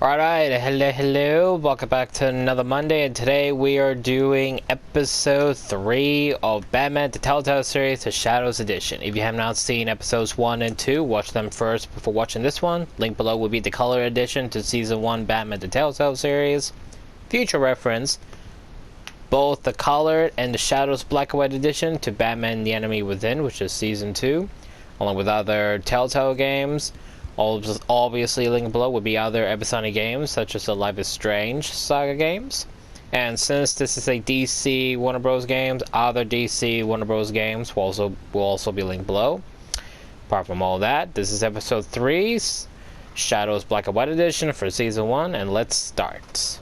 Alright, hello, welcome back to another Monday, and today we are doing episode 3 of Batman the Telltale series, the Shadows Edition. If you have not seen episodes 1 and 2, watch them first before watching this one. Link below will be the color edition to season 1 Batman the Telltale series. Future reference, both the colored and the Shadows Black and White edition to Batman the Enemy Within, which is season 2, along with other Telltale games. Obviously, linked below would be other episodic games, such as the Life is Strange saga games. And since this is a DC Warner Bros. Games, other DC Warner Bros. Games will also be linked below. Apart from all that, this is episode 3's Shadows Black and White edition for season 1, and let's start.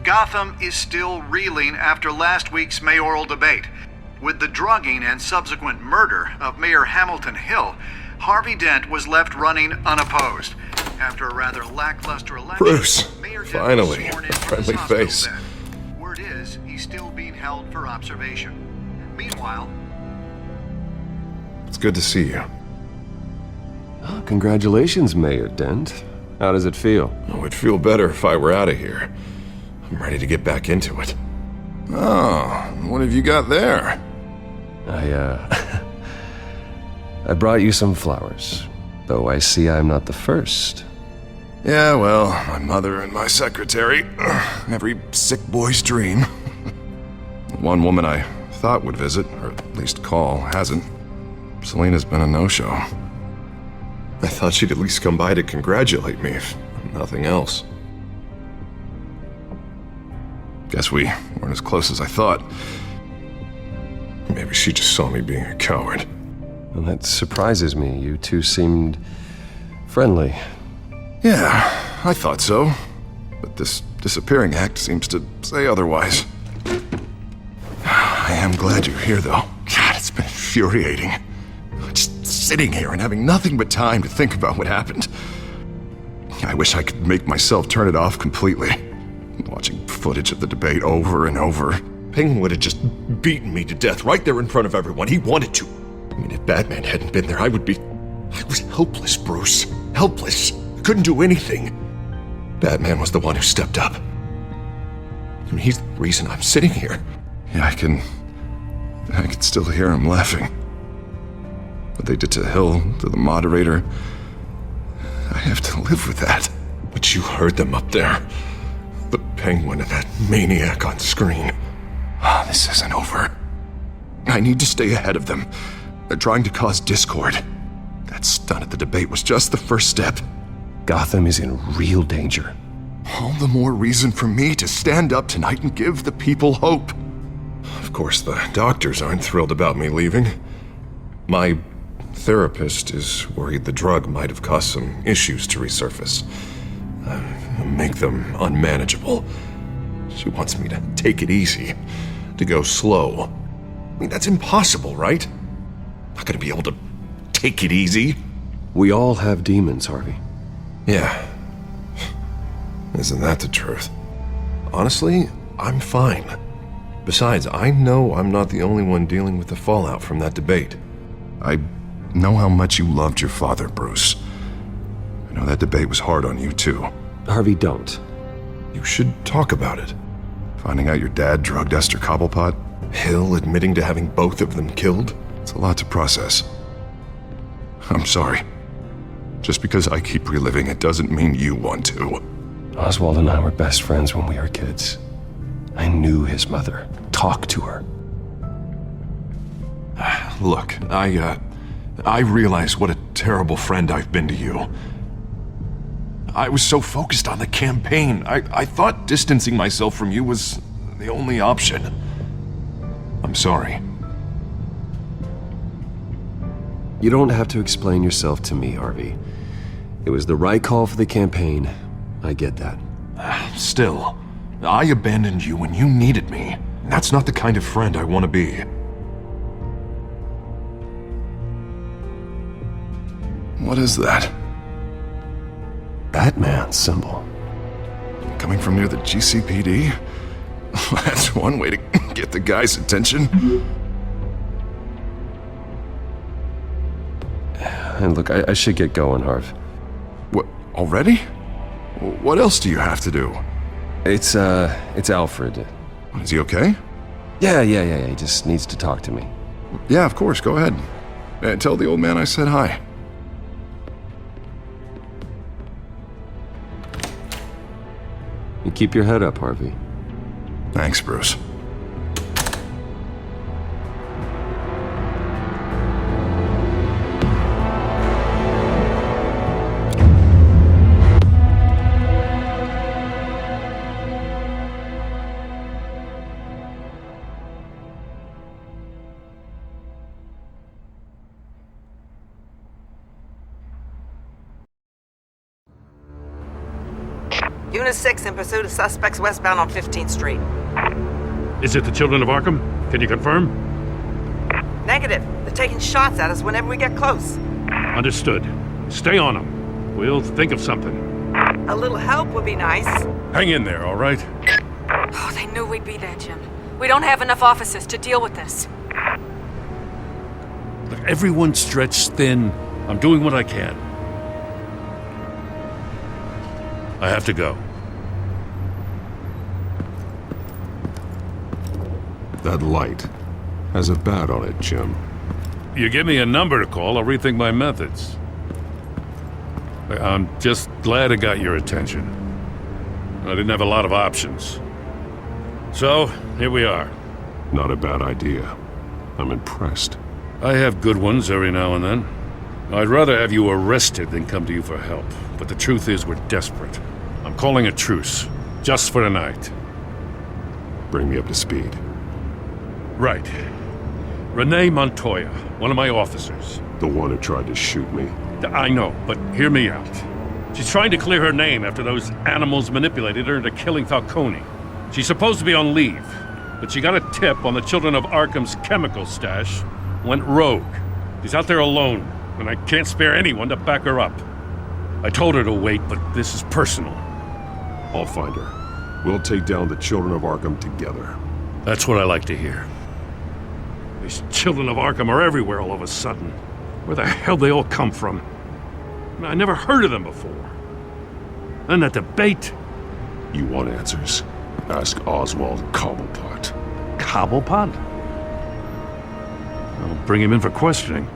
Gotham is still reeling after last week's mayoral debate. With the drugging and subsequent murder of Mayor Hamilton Hill, Harvey Dent was left running unopposed. After a rather lackluster election, Bruce, Mayor Dent finally, was sworn in a from his friendly hospital face. bed. Word is, he's still being held for observation. Meanwhile, It's good to see you. Oh, congratulations, Mayor Dent. How does it feel? Oh, it'd feel better if I were out of here. I'm ready to get back into it. Oh, what have you got there? I brought you some flowers, though I see I'm not the first. Yeah, well, my mother and my secretary. Every sick boy's dream. One woman I thought would visit, or at least call, hasn't. Selena's been a no-show. I thought she'd at least come by to congratulate me, if nothing else. Guess we weren't as close as I thought. Maybe she just saw me being a coward. Well, that surprises me. You two seemed friendly. Yeah, I thought so. But this disappearing act seems to say otherwise. I am glad you're here, though. God, it's been infuriating. Just sitting here and having nothing but time to think about what happened. I wish I could make myself turn it off completely. Watching footage of the debate over and over. Penguin would have just beaten me to death right there in front of everyone. He wanted to. I mean, if Batman hadn't been there, I was helpless, Bruce. Helpless. I couldn't do anything. Batman was the one who stepped up. I mean, he's the reason I'm sitting here. Yeah, I can still hear him laughing. What they did to Hill, to the moderator, I have to live with that. But you heard them up there. The Penguin and that maniac on screen. This isn't over. I need to stay ahead of them. They're trying to cause discord. That stunt at the debate was just the first step. Gotham is in real danger. All the more reason for me to stand up tonight and give the people hope. Of course, the doctors aren't thrilled about me leaving. My therapist is worried the drug might have caused some issues to resurface. Make them unmanageable. She wants me to take it easy, to go slow. I mean, that's impossible, right? I'm not gonna be able to take it easy. We all have demons, Harvey. Yeah. Isn't that the truth? Honestly, I'm fine. Besides, I know I'm not the only one dealing with the fallout from that debate. I know how much you loved your father, Bruce. I know that debate was hard on you, too. Harvey, don't. You should talk about it. Finding out your dad drugged Esther Cobblepot, Hill admitting to having both of them killed. It's a lot to process. I'm sorry. Just because I keep reliving it doesn't mean you want to. Oswald and I were best friends when we were kids. I knew his mother. Talked to her. Look, I realize what a terrible friend I've been to you. I was so focused on the campaign. I thought distancing myself from you was the only option. I'm sorry. You don't have to explain yourself to me, Harvey. It was the right call for the campaign. I get that. Still, I abandoned you when you needed me. That's not the kind of friend I want to be. What is that? Batman symbol. Coming from near the GCPD? That's one way to get the guy's attention. And look, I should get going, Harv. What, already? What else do you have to do? It's Alfred. Is he okay? Yeah, he just needs to talk to me. Yeah, of course, go ahead. Tell the old man I said hi. You keep your head up, Harvey. Thanks, Bruce. Unit 6 in pursuit of suspects westbound on 15th Street. Is it the Children of Arkham? Can you confirm? Negative. They're taking shots at us whenever we get close. Understood. Stay on them. We'll think of something. A little help would be nice. Hang in there, all right? Oh, they knew we'd be there, Jim. We don't have enough officers to deal with this. Look, everyone's stretched thin. I'm doing what I can. I have to go. That light has a bat on it, Jim. You give me a number to call, I'll rethink my methods. I'm just glad it got your attention. I didn't have a lot of options. So, here we are. Not a bad idea. I'm impressed. I have good ones every now and then. I'd rather have you arrested than come to you for help. But the truth is, we're desperate. I'm calling a truce. Just for tonight. Bring me up to speed. Right. Renee Montoya, one of my officers. The one who tried to shoot me. I know, but hear me out. She's trying to clear her name after those animals manipulated her into killing Falcone. She's supposed to be on leave, but she got a tip on the Children of Arkham's chemical stash, went rogue. She's out there alone, and I can't spare anyone to back her up. I told her to wait, but this is personal. I'll find her. We'll take down the Children of Arkham together. That's what I like to hear. These Children of Arkham are everywhere all of a sudden. Where the hell they all come from? I never heard of them before. Then that debate. You want answers? Ask Oswald Cobblepot. Cobblepot? I'll bring him in for questioning.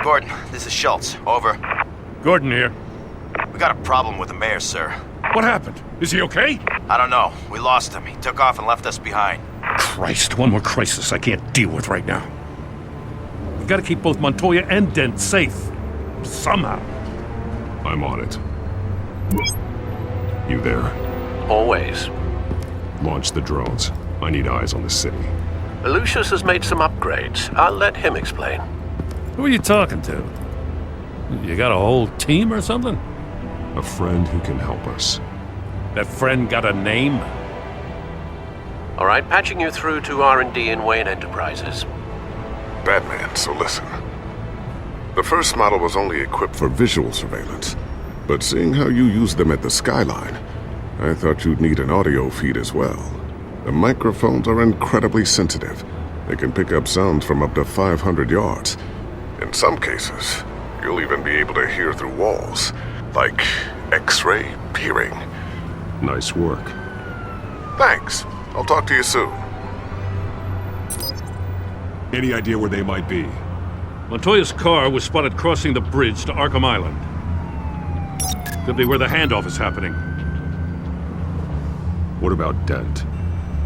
Gordon, this is Schultz. Over. Gordon here. We got a problem with the mayor, sir. What happened? Is he okay? I don't know. We lost him. He took off and left us behind. Christ, one more crisis I can't deal with right now. We've got to keep both Montoya and Dent safe. Somehow. I'm on it. You there? Always. Launch the drones. I need eyes on the city. Lucius has made some upgrades. I'll let him explain. Who are you talking to? You got a whole team or something? A friend who can help us. That friend got a name? All right, patching you through to R&D in Wayne Enterprises. Batman, so listen. The first model was only equipped for visual surveillance, but seeing how you use them at the Skyline, I thought you'd need an audio feed as well. The microphones are incredibly sensitive. They can pick up sounds from up to 500 yards. In some cases, you'll even be able to hear through walls, like X-ray peering. Nice work. Thanks. I'll talk to you soon. Any idea where they might be? Montoya's car was spotted crossing the bridge to Arkham Island. Could be where the handoff is happening. What about Dent?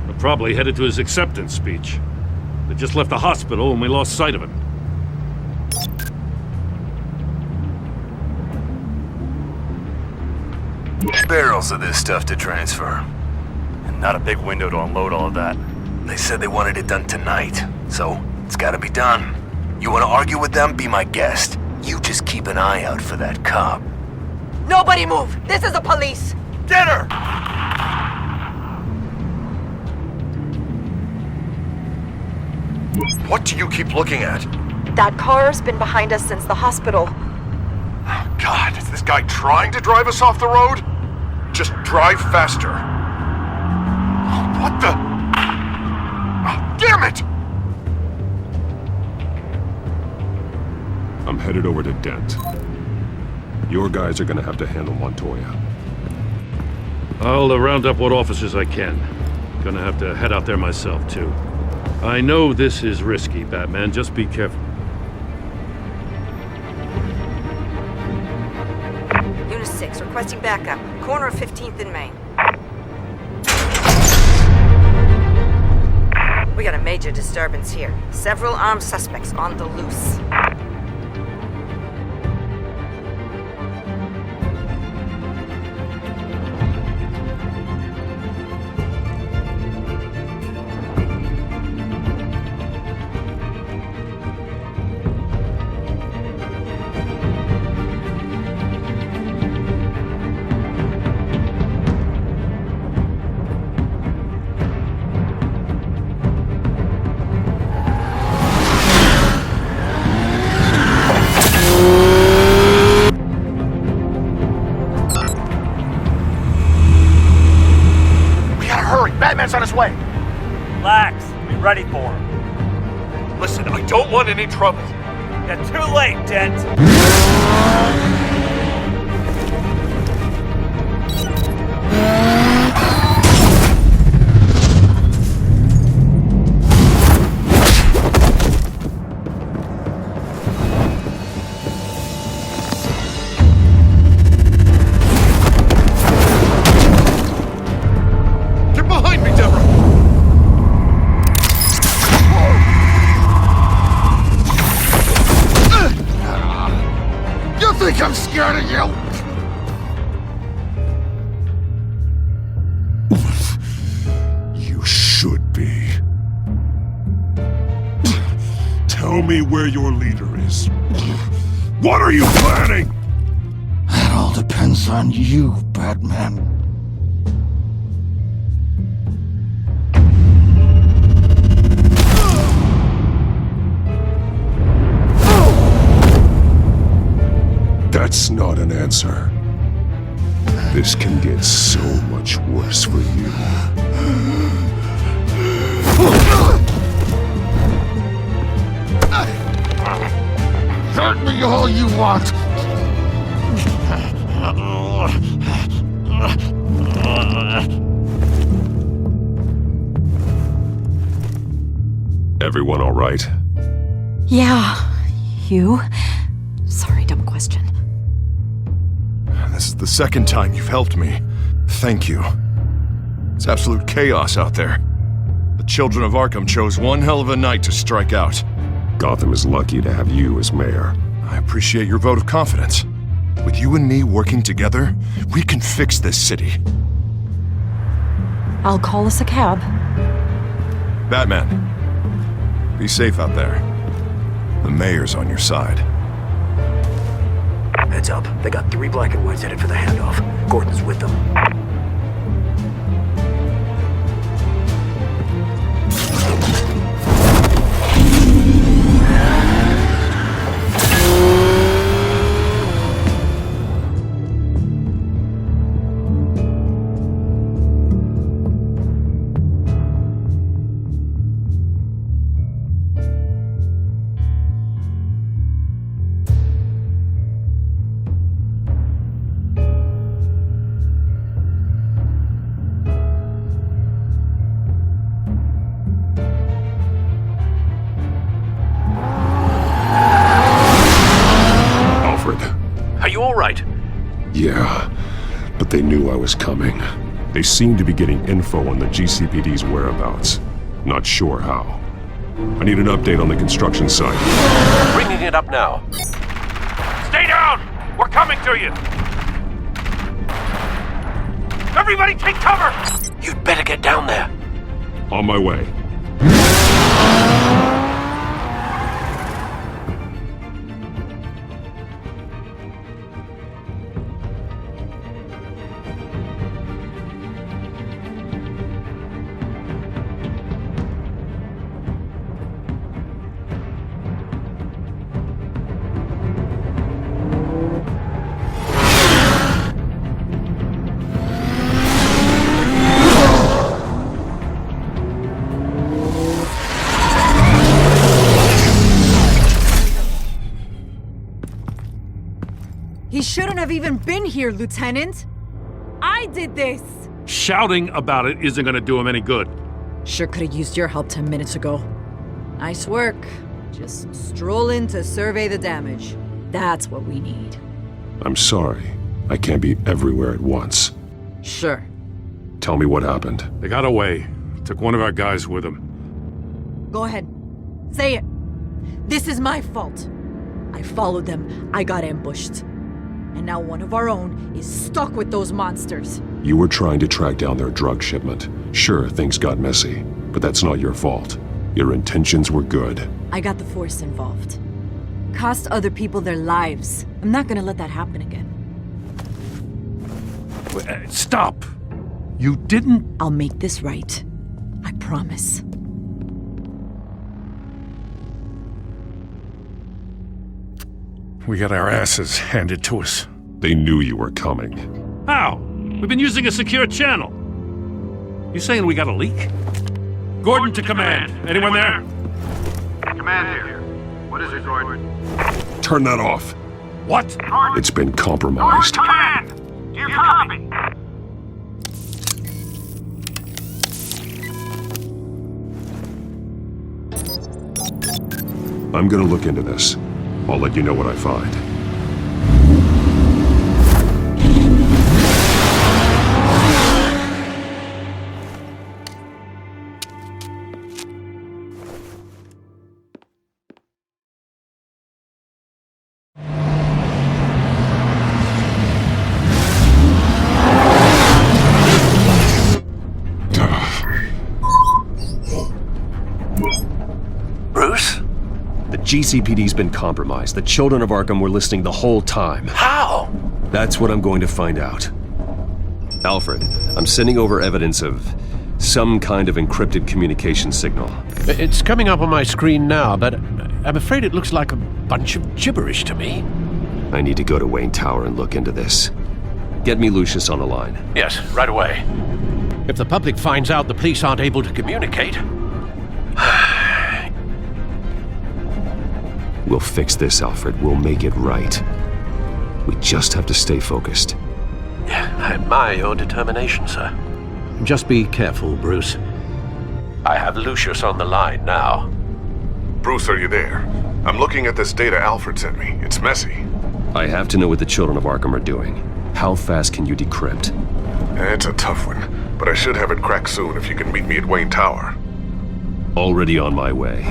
They're probably headed to his acceptance speech. They just left the hospital and we lost sight of him. Barrels of this stuff to transfer. And not a big window to unload all of that. They said they wanted it done tonight, so it's gotta be done. You wanna argue with them? Be my guest. You just keep an eye out for that cop. Nobody move! This is the police! Get her! What do you keep looking at? That car's been behind us since the hospital. God, is this guy trying to drive us off the road? Just drive faster. What the? Oh, damn it! I'm headed over to Dent. Your guys are gonna have to handle Montoya. I'll round up what officers I can. Gonna have to head out there myself, too. I know this is risky, Batman. Just be careful. Unit 6, requesting backup. Corner of 15th and Main. We got a major disturbance here. Several armed suspects on the loose. Batman's on his way. Relax. Be ready for him. Listen, I don't want any trouble. You're too late, Dent. I'm scared of you! You should be. Tell me where your leader is. What are you planning? That all depends on you, Batman. That's not an answer. This can get so much worse for you. Hurt me all you want. Everyone all right? Yeah. You? Sorry, dumb question. This is the second time you've helped me. Thank you. It's absolute chaos out there. The children of Arkham chose one hell of a night to strike out. Gotham is lucky to have you as mayor. I appreciate your vote of confidence. With you and me working together, we can fix this city. I'll call us a cab. Batman, be safe out there. The mayor's on your side. Heads up. They got 3 black and whites headed for the handoff. Gordon's with them. Yeah, but they knew I was coming. They seem to be getting info on the GCPD's whereabouts. Not sure how. I need an update on the construction site. Bringing it up now. Stay down! We're coming to you! Everybody take cover! You'd better get down there. On my way. He shouldn't have even been here, Lieutenant! I did this! Shouting about it isn't gonna do him any good. Sure could have used your help 10 minutes ago. Nice work. Just stroll in to survey the damage. That's what we need. I'm sorry. I can't be everywhere at once. Sure. Tell me what happened. They got away. Took one of our guys with them. Go ahead. Say it. This is my fault. I followed them. I got ambushed. And now one of our own is stuck with those monsters. You were trying to track down their drug shipment. Sure, things got messy, but that's not your fault. Your intentions were good. I got the Force involved. Cost other people their lives. I'm not gonna let that happen again. Stop! You didn't... I'll make this right. I promise. We got our asses handed to us. They knew you were coming. How? We've been using a secure channel. You saying we got a leak? Gordon to command. Anyone there? Command here. What is it, Gordon? Turn that off. What? It's been compromised. Command! Do you copy? I'm gonna look into this. I'll let you know what I find. Bruce? The GCPD's been compromised. The children of Arkham were listening the whole time. How? That's what I'm going to find out. Alfred, I'm sending over evidence of some kind of encrypted communication signal. It's coming up on my screen now, but I'm afraid it looks like a bunch of gibberish to me. I need to go to Wayne Tower and look into this. Get me Lucius on the line. Yes, right away. If the public finds out the police aren't able to communicate... We'll fix this, Alfred. We'll make it right. We just have to stay focused. I admire your determination, sir. Just be careful, Bruce. I have Lucius on the line now. Bruce, are you there? I'm looking at this data Alfred sent me. It's messy. I have to know what the children of Arkham are doing. How fast can you decrypt? It's a tough one, but I should have it cracked soon if you can meet me at Wayne Tower. Already on my way.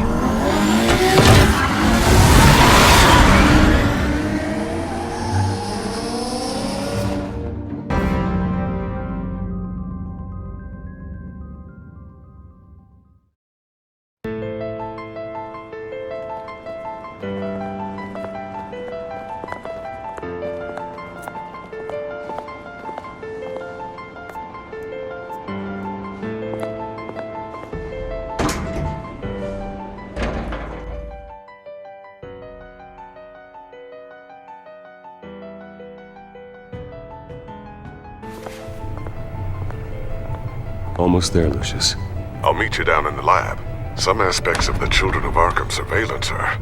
Almost there, Lucius. I'll meet you down in the lab. Some aspects of the Children of Arkham surveillance are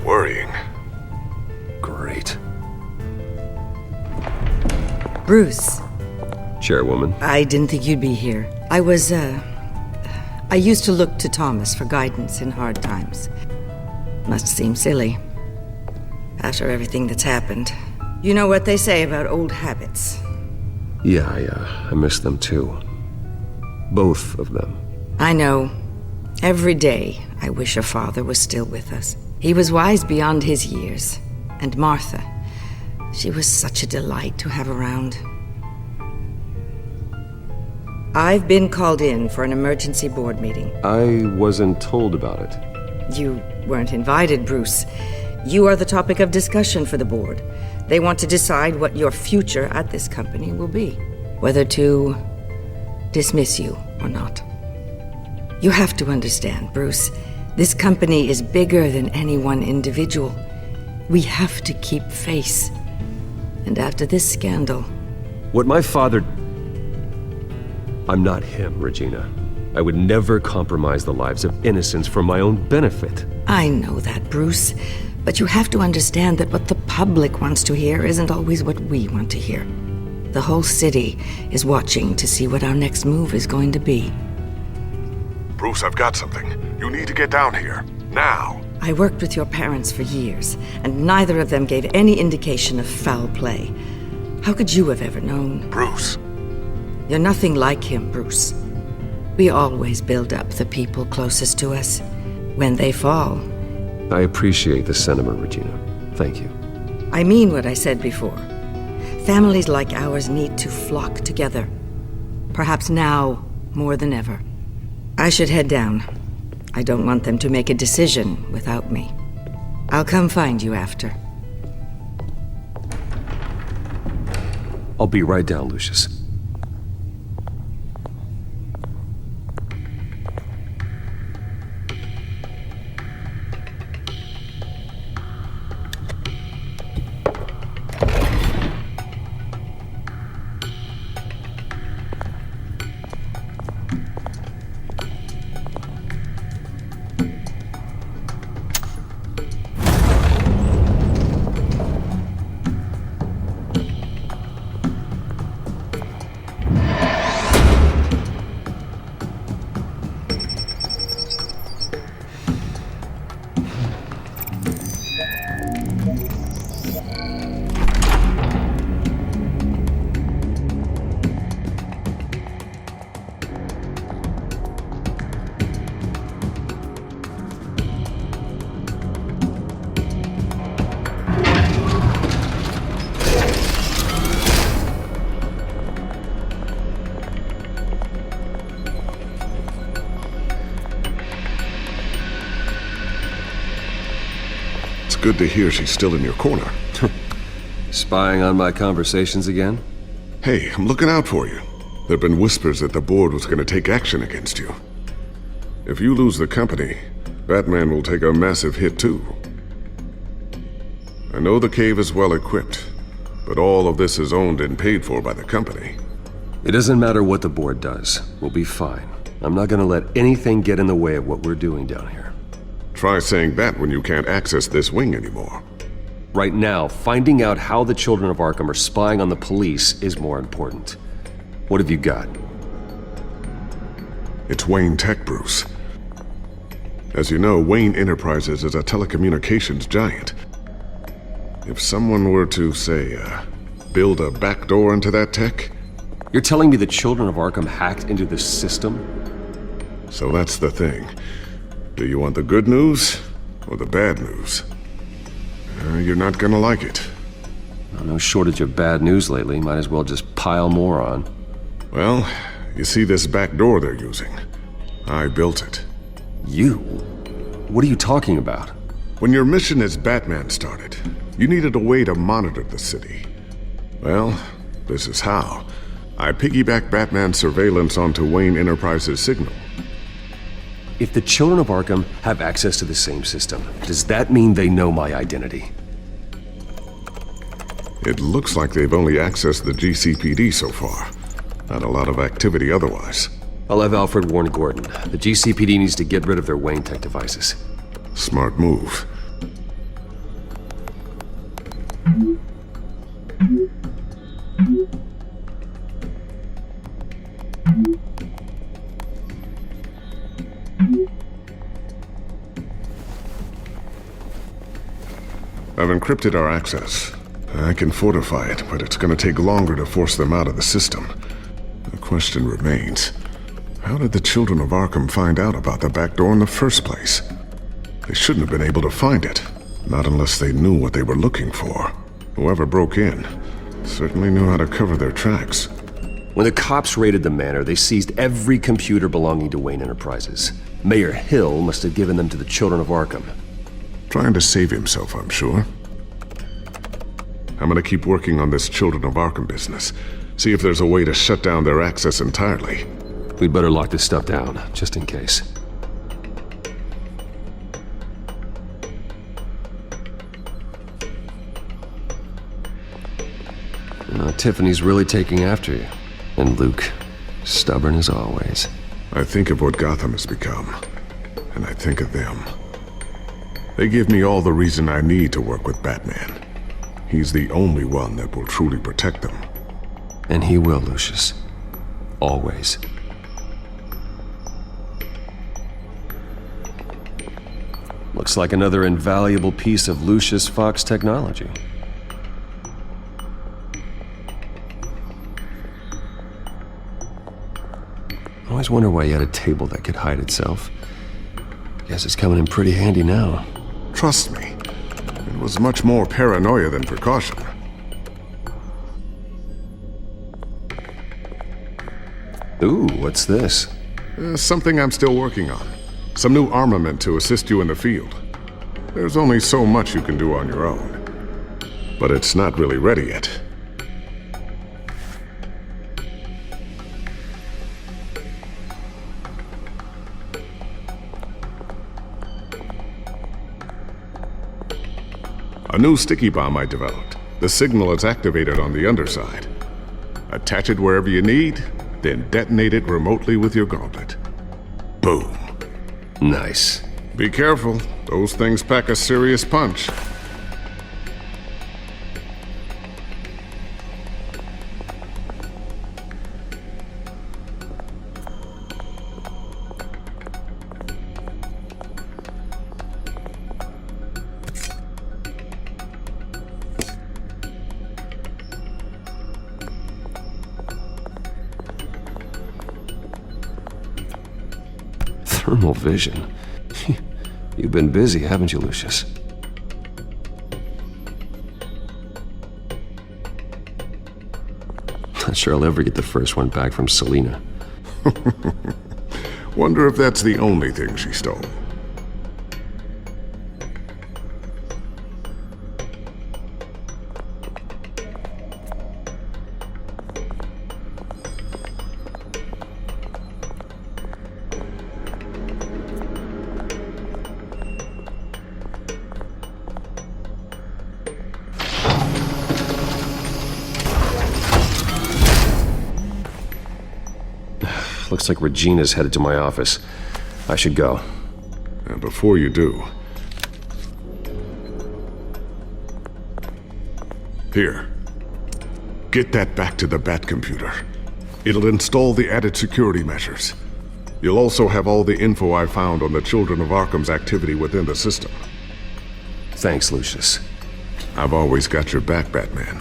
worrying. Great. Bruce. Chairwoman. I didn't think you'd be here. I used to look to Thomas for guidance in hard times. Must seem silly. After everything that's happened. You know what they say about old habits. Yeah, I miss them too. Both of them. I know. Every day, I wish your father was still with us. He was wise beyond his years. And Martha, she was such a delight to have around. I've been called in for an emergency board meeting. I wasn't told about it. You weren't invited, Bruce. You are the topic of discussion for the board. They want to decide what your future at this company will be. Whether to dismiss you or not. You have to understand, Bruce. This company is bigger than any one individual. We have to keep face. And after this scandal... What my father... I'm not him, Regina. I would never compromise the lives of innocents for my own benefit. I know that, Bruce. But you have to understand that what the public wants to hear isn't always what we want to hear. The whole city is watching to see what our next move is going to be. Bruce, I've got something. You need to get down here. Now. I worked with your parents for years, and neither of them gave any indication of foul play. How could you have ever known? Bruce. You're nothing like him, Bruce. We always build up the people closest to us. When they fall... I appreciate the sentiment, Regina. Thank you. I mean what I said before. Families like ours need to flock together. Perhaps now more than ever. I should head down. I don't want them to make a decision without me. I'll come find you after. I'll be right down, Lucius. Good to hear she's still in your corner. Spying on my conversations again? Hey, I'm looking out for you. There've been whispers that the board was going to take action against you. If you lose the company, Batman will take a massive hit too. I know the cave is well equipped, but all of this is owned and paid for by the company. It doesn't matter what the board does. We'll be fine. I'm not going to let anything get in the way of what we're doing down here. Try saying that when you can't access this wing anymore. Right now, finding out how the children of Arkham are spying on the police is more important. What have you got? It's Wayne Tech, Bruce. As you know, Wayne Enterprises is a telecommunications giant. If someone were to, say, build a backdoor into that tech... You're telling me the children of Arkham hacked into this system? So that's the thing. Do you want the good news or the bad news? You're not gonna like it. No shortage of bad news lately. Might as well just pile more on. Well, you see this back door they're using? I built it. You? What are you talking about? When your mission as Batman started, you needed a way to monitor the city. Well, this is how. I piggybacked Batman's surveillance onto Wayne Enterprises' signal. If the children of Arkham have access to the same system, does that mean they know my identity? It looks like they've only accessed the GCPD so far. Not a lot of activity otherwise. I'll have Alfred warn Gordon. The GCPD needs to get rid of their Wayne Tech devices. Smart move. I've encrypted our access. I can fortify it, but it's going to take longer to force them out of the system. The question remains, how did the children of Arkham find out about the back door in the first place? They shouldn't have been able to find it, not unless they knew what they were looking for. Whoever broke in certainly knew how to cover their tracks. When the cops raided the manor, they seized every computer belonging to Wayne Enterprises. Mayor Hill must have given them to the children of Arkham. Trying to save himself, I'm sure. I'm gonna keep working on this Children of Arkham business. See if there's a way to shut down their access entirely. We'd better lock this stuff down, just in case. Tiffany's really taking after you. And Luke, stubborn as always. I think of what Gotham has become, and I think of them. They give me all the reason I need to work with Batman. He's the only one that will truly protect them. And he will, Lucius. Always. Looks like another invaluable piece of Lucius Fox technology. I always wonder why you had a table that could hide itself. Guess it's coming in pretty handy now. Trust me, it was much more paranoia than precaution. Ooh, what's this? Something I'm still working on. Some new armament to assist you in the field. There's only so much you can do on your own. But it's not really ready yet. A new sticky bomb I developed. The signal is activated on the underside. Attach it wherever you need, then detonate it remotely with your gauntlet. Boom. Nice. Be careful. Those things pack a serious punch. Thermal vision. You've been busy, haven't you, Lucius? Not sure I'll ever get the first one back from Selina. Wonder if that's the only thing she stole. Looks like Regina's headed to my office. I should go. And before you do... Here. Get that back to the Bat computer. It'll install the added security measures. You'll also have all the info I found on the Children of Arkham's activity within the system. Thanks, Lucius. I've always got your back, Batman.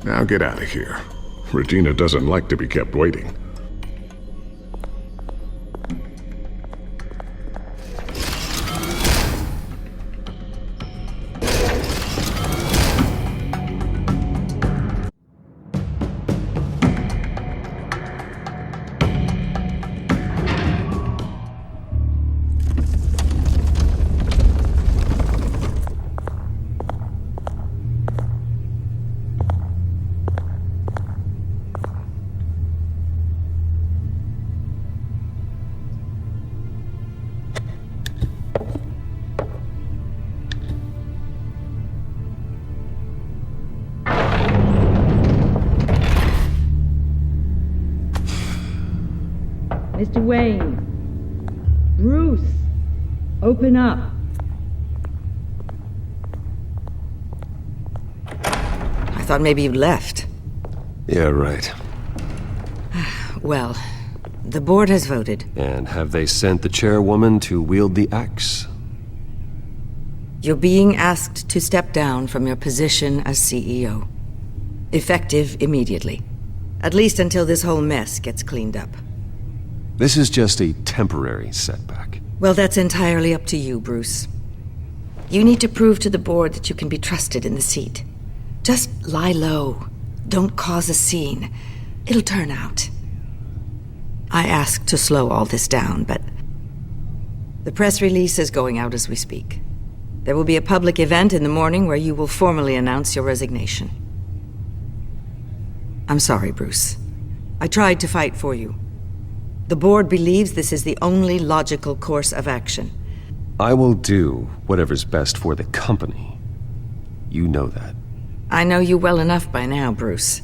Now get out of here. Regina doesn't like to be kept waiting. Mr. Wayne. Bruce. Open up. I thought maybe you'd left. Yeah, right. Well, the board has voted. And have they sent the chairwoman to wield the axe? You're being asked to step down from your position as CEO. Effective immediately. At least until this whole mess gets cleaned up. This is just a temporary setback. Well, that's entirely up to you, Bruce. You need to prove to the board that you can be trusted in the seat. Just lie low. Don't cause a scene. It'll turn out. I asked to slow all this down, but the press release is going out as we speak. There will be a public event in the morning where you will formally announce your resignation. I'm sorry, Bruce. I tried to fight for you. The board believes this is the only logical course of action. I will do whatever's best for the company. You know that. I know you well enough by now, Bruce.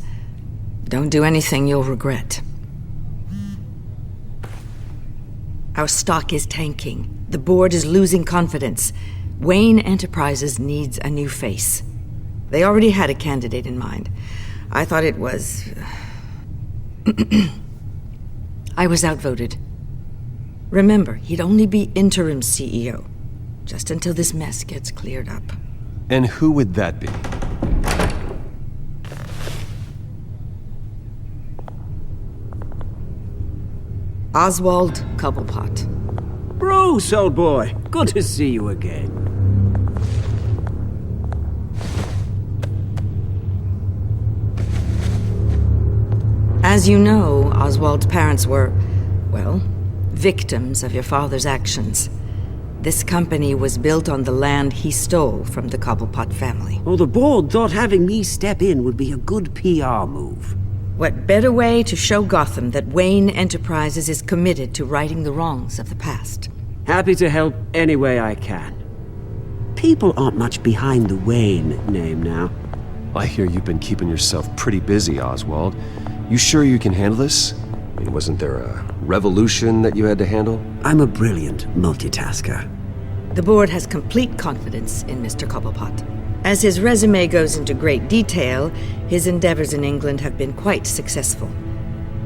Don't do anything you'll regret. Our stock is tanking. The board is losing confidence. Wayne Enterprises needs a new face. They already had a candidate in mind. I thought it was... I was outvoted. Remember, he'd only be interim CEO, just until this mess gets cleared up. And who would that be? Oswald Cobblepot. Bruce, old boy. Good to see you again. As you know, Oswald's parents were, well, victims of your father's actions. This company was built on the land he stole from the Cobblepot family. Well, the board thought having me step in would be a good PR move. What better way to show Gotham that Wayne Enterprises is committed to righting the wrongs of the past? Happy to help any way I can. People aren't much behind the Wayne name now. I hear you've been keeping yourself pretty busy, Oswald. You sure you can handle this? I mean, wasn't there a revolution that you had to handle? I'm a brilliant multitasker. The board has complete confidence in Mr. Cobblepot. As his resume goes into great detail, his endeavors in England have been quite successful.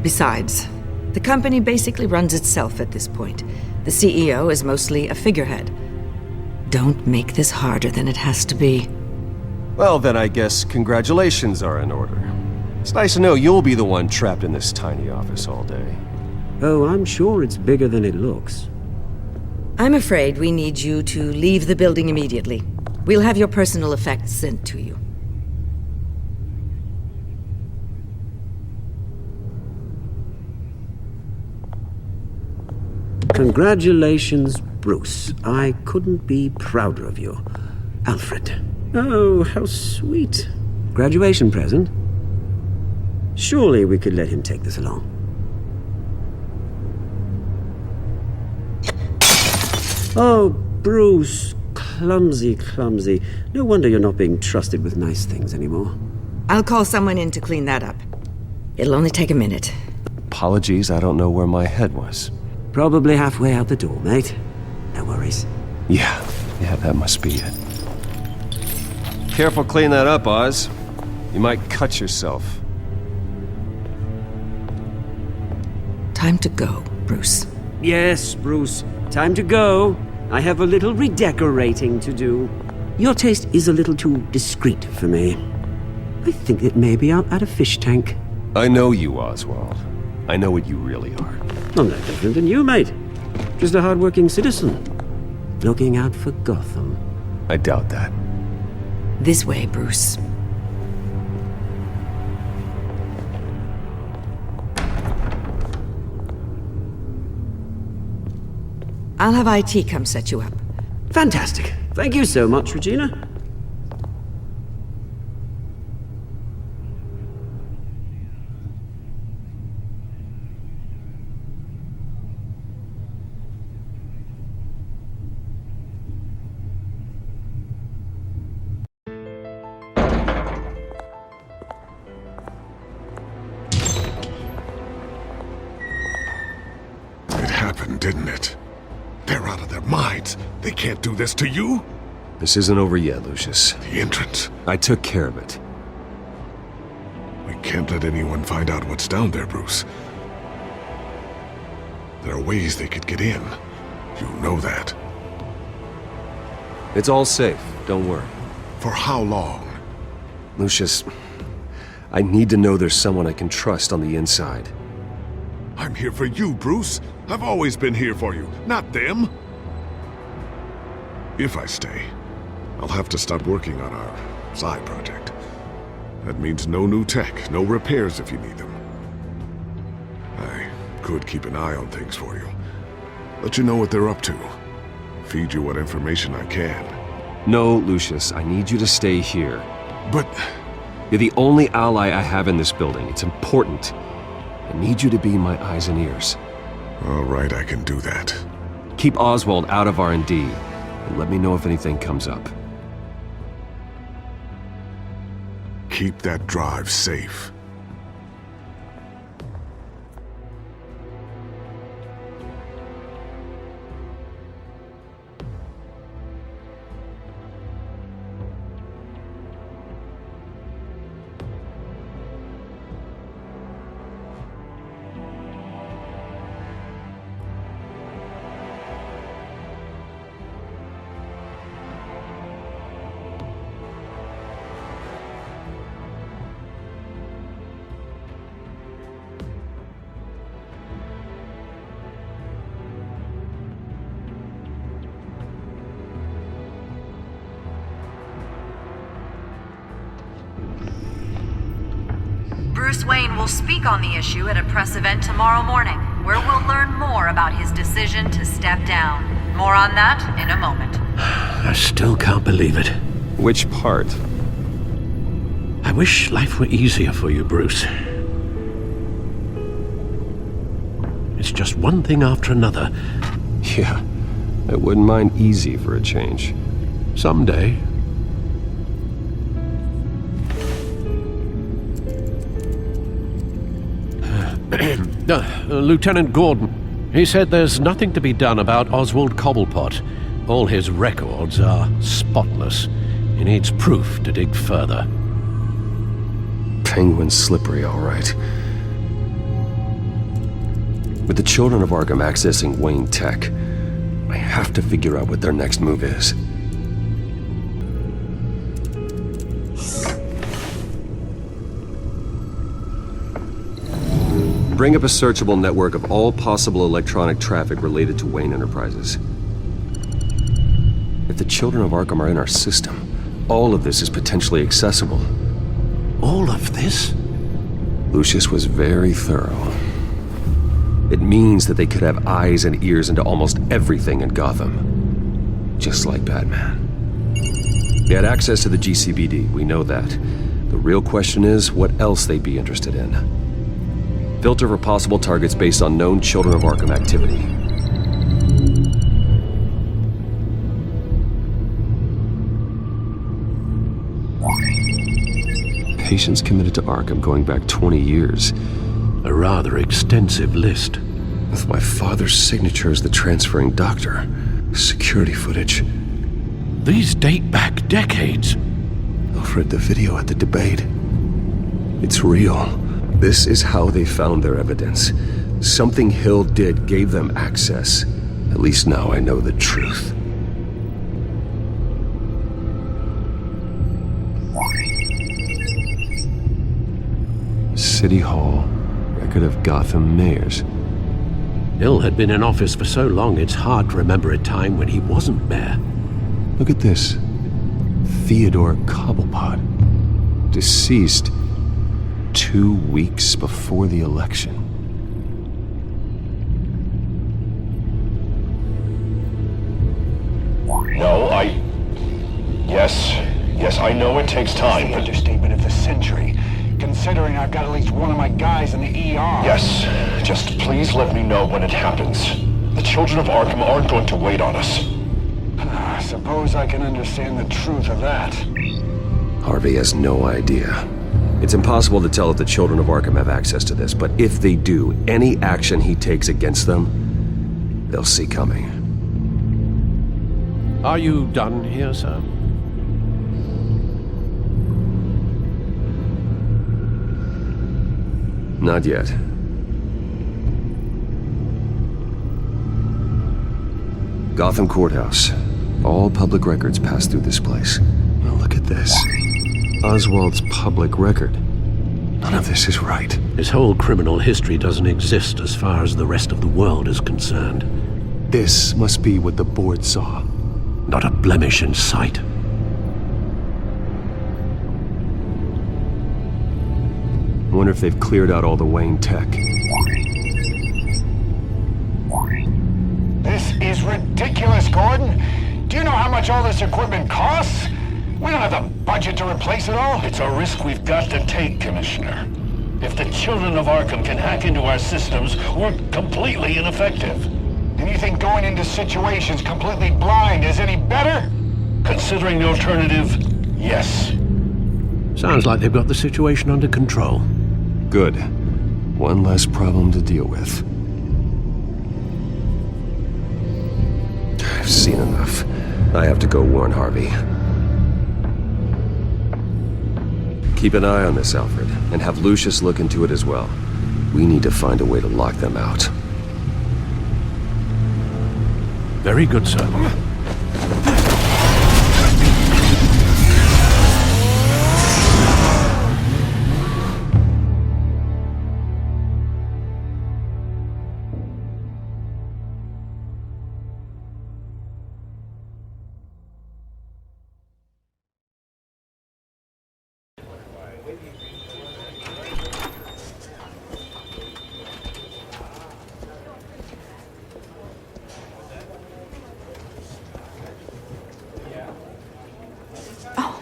Besides, the company basically runs itself at this point. The CEO is mostly a figurehead. Don't make this harder than it has to be. Well, then I guess congratulations are in order. It's nice to know you'll be the one trapped in this tiny office all day. Oh, I'm sure it's bigger than it looks. I'm afraid we need you to leave the building immediately. We'll have your personal effects sent to you. Congratulations, Bruce. I couldn't be prouder of you. Alfred. Oh, how sweet. Graduation present? Surely we could let him take this along. Oh, Bruce. Clumsy, clumsy. No wonder you're not being trusted with nice things anymore. I'll call someone in to clean that up. It'll only take a minute. Apologies, I don't know where my head was. Probably halfway out the door, mate. No worries. Yeah, that must be it. Careful clean that up, Oz. You might cut yourself. Time to go, Bruce. Yes, Bruce. Time to go. I have a little redecorating to do. Your taste is a little too discreet for me. I think that maybe I'll add a fish tank. I know you, Oswald. I know what you really are. I'm no different than you, mate. Just a hard-working citizen. Looking out for Gotham. I doubt that. This way, Bruce. I'll have IT come set you up. Fantastic. Thank you so much, Regina. It happened, didn't it? They're out of their minds. They can't do this to you. This isn't over yet, Lucius. The entrance. I took care of it. We can't let anyone find out what's down there, Bruce. There are ways they could get in. You know that. It's all safe. Don't worry. For how long? Lucius, I need to know there's someone I can trust on the inside. I'm here for you, Bruce. I've always been here for you, not them. If I stay, I'll have to stop working on our side project. That means no new tech, no repairs if you need them. could keep an eye on things for you. Let you know what they're up to. Feed you what information I can. No, Lucius, I need you to stay here. But... You're the only ally I have in this building. It's important. I need you to be my eyes and ears. All right, I can do that. Keep Oswald out of R&D, and let me know if anything comes up. Keep that drive safe. Bruce Wayne will speak on the issue at a press event tomorrow morning, where we'll learn more about his decision to step down. More on that in a moment. I still can't believe it. Which part? I wish life were easier for you, Bruce. It's just one thing after another. Yeah, I wouldn't mind easy for a change. Someday. Lieutenant Gordon, he said there's nothing to be done about Oswald Cobblepot. All his records are spotless. He needs proof to dig further. Penguin's slippery, all right. With the children of Arkham accessing Wayne Tech, I have to figure out what their next move is. Bring up a searchable network of all possible electronic traffic related to Wayne Enterprises. If the children of Arkham are in our system, all of this is potentially accessible. All of this? Lucius was very thorough. It means that they could have eyes and ears into almost everything in Gotham. Just like Batman. They had access to the GCPD, we know that. The real question is what else they'd be interested in. Filter for possible targets based on known Children of Arkham activity. Patients committed to Arkham going back 20 years. A rather extensive list. With my father's signature as the transferring doctor. Security footage. These date back decades. Alfred, the video at the debate. It's real. This is how they found their evidence. Something Hill did gave them access. At least now I know the truth. City Hall. Record of Gotham mayors. Hill had been in office for so long it's hard to remember a time when he wasn't mayor. Look at this. Theodore Cobblepot. Deceased 2 weeks before the election. No, Yes, I know it takes time, but... Understatement of the century. Considering I've got at least one of my guys in the ER. Yes, just please let me know when it happens. The children of Arkham aren't going to wait on us. I suppose I can understand the truth of that. Harvey has no idea. It's impossible to tell if the children of Arkham have access to this, but if they do, any action he takes against them, they'll see coming. Are you done here, sir? Not yet. Gotham Courthouse. All public records pass through this place. Now look at this. Oswald's public record. None of this is right. His whole criminal history doesn't exist as far as the rest of the world is concerned. This must be what the board saw. Not a blemish in sight. I wonder if they've cleared out all the Wayne tech. is ridiculous, Gordon. Do you know how much all this equipment costs? We don't have the budget to replace it all. It's a risk we've got to take, Commissioner. If the children of Arkham can hack into our systems, we're completely ineffective. And you think going into situations completely blind is any better? Considering the alternative, yes. Sounds like they've got the situation under control. Good. One less problem to deal with. I've seen enough. I have to go warn Harvey. Keep an eye on this, Alfred, and have Lucius look into it as well. We need to find a way to lock them out. Very good, sir.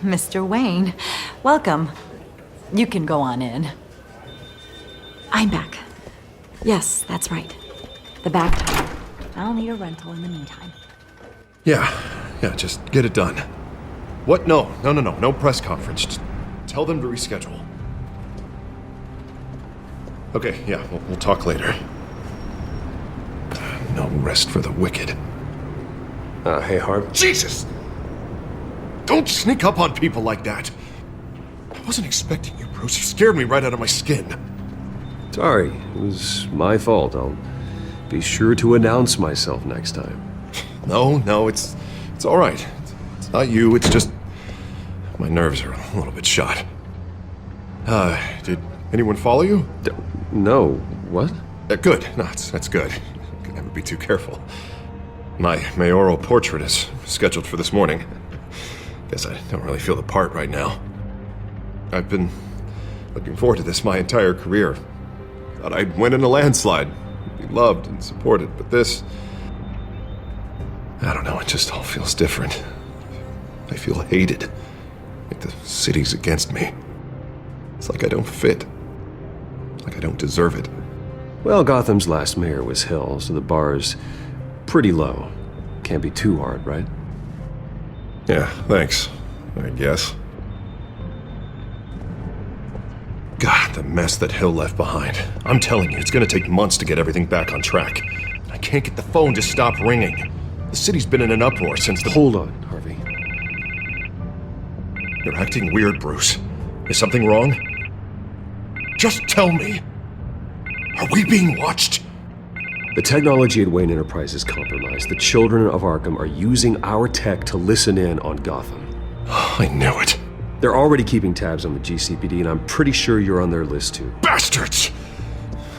Mr. Wayne, welcome. You can go on in. I'm back. Yes, that's right. The back time. I'll need a rental in the meantime. Yeah, just get it done. What? No press conference. Just tell them to reschedule. Okay, yeah, we'll talk later. No rest for the wicked. Hey, Harv. Jesus! Don't sneak up on people like that. I wasn't expecting you, Bruce. You scared me right out of my skin. Sorry, it was my fault. I'll be sure to announce myself next time. No, it's all right. It's not you, it's just my nerves are a little bit shot. Did anyone follow you? No. What? Good. No, that's good. You can never be too careful. My mayoral portrait is scheduled for this morning. Guess I don't really feel the part right now. I've been looking forward to this my entire career. Thought I'd win in a landslide, be loved and supported, but this... I don't know, it just all feels different. I feel hated. Like the city's against me. It's like I don't fit. Like I don't deserve it. Well, Gotham's last mayor was Hill, so the bar's pretty low. Can't be too hard, right? Yeah, thanks, I guess. God, the mess that Hill left behind. I'm telling you, it's gonna take months to get everything back on track. I can't get the phone to stop ringing. The city's been in an uproar since the... Hold on, Harvey. You're acting weird, Bruce. Is something wrong? Just tell me. Are we being watched? The technology at Wayne Enterprise is compromised. The children of Arkham are using our tech to listen in on Gotham. I knew it. They're already keeping tabs on the GCPD, and I'm pretty sure you're on their list too. Bastards!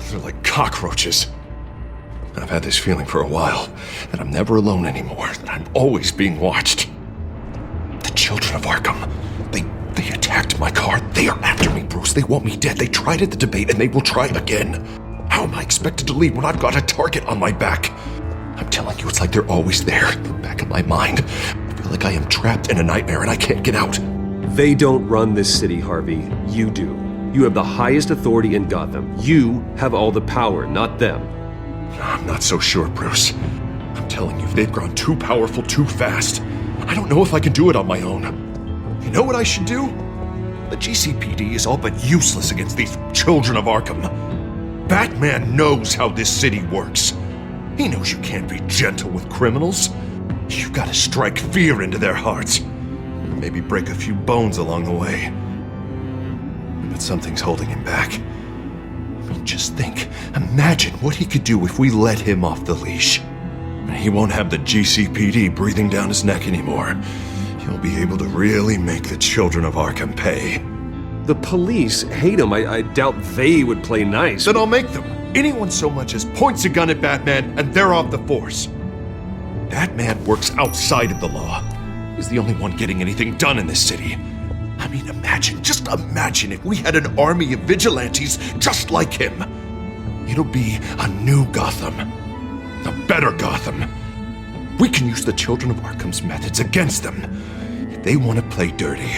They're like cockroaches. I've had this feeling for a while, that I'm never alone anymore, that I'm always being watched. The children of Arkham, they attacked my car. They are after me, Bruce. They want me dead. They tried at the debate, and they will try again. How am I expected to leave when I've got a target on my back? I'm telling you, it's like they're always there, in the back of my mind. I feel like I am trapped in a nightmare and I can't get out. They don't run this city, Harvey. You do. You have the highest authority in Gotham. You have all the power, not them. I'm not so sure, Bruce. I'm telling you, they've grown too powerful too fast. I don't know if I can do it on my own. You know what I should do? The GCPD is all but useless against these children of Arkham. Batman knows how this city works. He knows you can't be gentle with criminals. You've got to strike fear into their hearts. Maybe break a few bones along the way. But something's holding him back. I mean, just think. Imagine what he could do if we let him off the leash. He won't have the GCPD breathing down his neck anymore. He'll be able to really make the children of Arkham pay. The police hate him. I doubt they would play nice. Then I'll make them. Anyone so much as points a gun at Batman, and they're off the force. Batman works outside of the law. He's the only one getting anything done in this city. I mean, just imagine if we had an army of vigilantes just like him. It'll be a new Gotham. A better Gotham. We can use the Children of Arkham's methods against them. If they want to play dirty,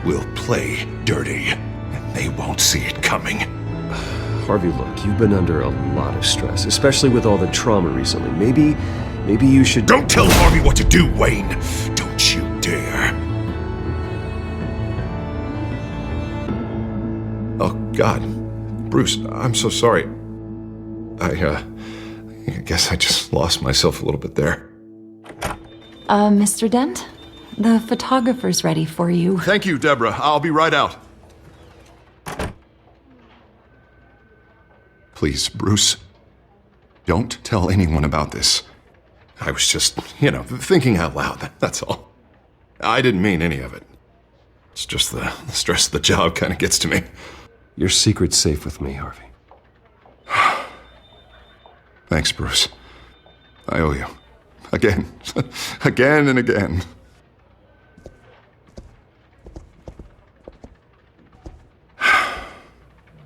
we'll play dirty. And they won't see it coming. Harvey, look, you've been under a lot of stress, especially with all the trauma recently. Maybe you should... Don't tell Harvey what to do, Wayne! Don't you dare! Oh, God. Bruce, I'm so sorry. I guess I just lost myself a little bit there. Mr. Dent? The photographer's ready for you. Thank you, Deborah. I'll be right out. Please, Bruce, don't tell anyone about this. I was just, thinking out loud, that's all. I didn't mean any of it. It's just the stress of the job kind of gets to me. Your secret's safe with me, Harvey. Thanks, Bruce. I owe you. Again. Again and again.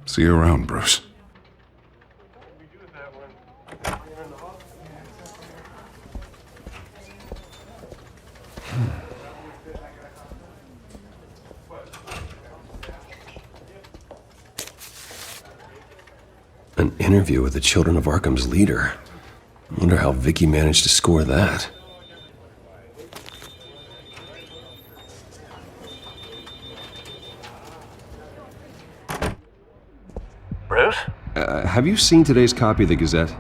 See you around, Bruce. An interview with the Children of Arkham's leader. I wonder how Vicky managed to score that. Bruce? Have you seen today's copy of the Gazette?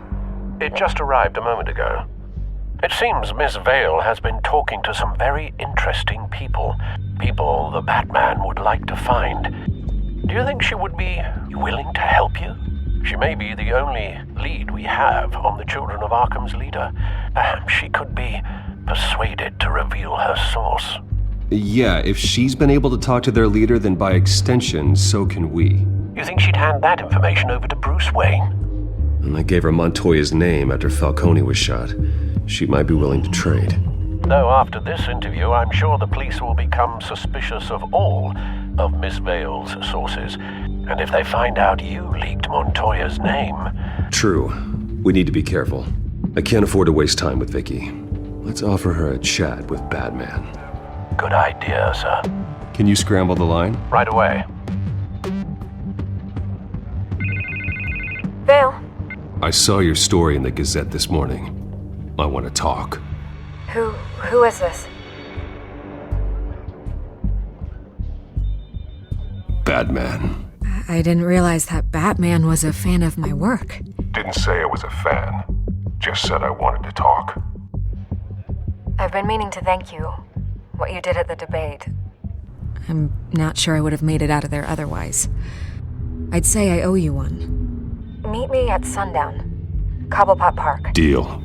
It just arrived a moment ago. It seems Miss Vale has been talking to some very interesting people. People the Batman would like to find. Do you think she would be willing to help you? She may be the only lead we have on the Children of Arkham's leader. Perhaps she could be persuaded to reveal her source. Yeah, if she's been able to talk to their leader, then by extension, so can we. You think she'd hand that information over to Bruce Wayne? And I gave her Montoya's name after Falcone was shot. She might be willing to trade. Though after this interview, I'm sure the police will become suspicious of all of Miss Vale's sources. And if they find out you leaked Montoya's name... True. We need to be careful. I can't afford to waste time with Vicky. Let's offer her a chat with Batman. Good idea, sir. Can you scramble the line? Right away. Vale. I saw your story in the Gazette this morning. I want to talk. Who is this? Batman. I didn't realize that Batman was a fan of my work. Didn't say I was a fan. Just said I wanted to talk. I've been meaning to thank you. What you did at the debate. I'm not sure I would have made it out of there otherwise. I'd say I owe you one. Meet me at sundown. Cobblepot Park. Deal.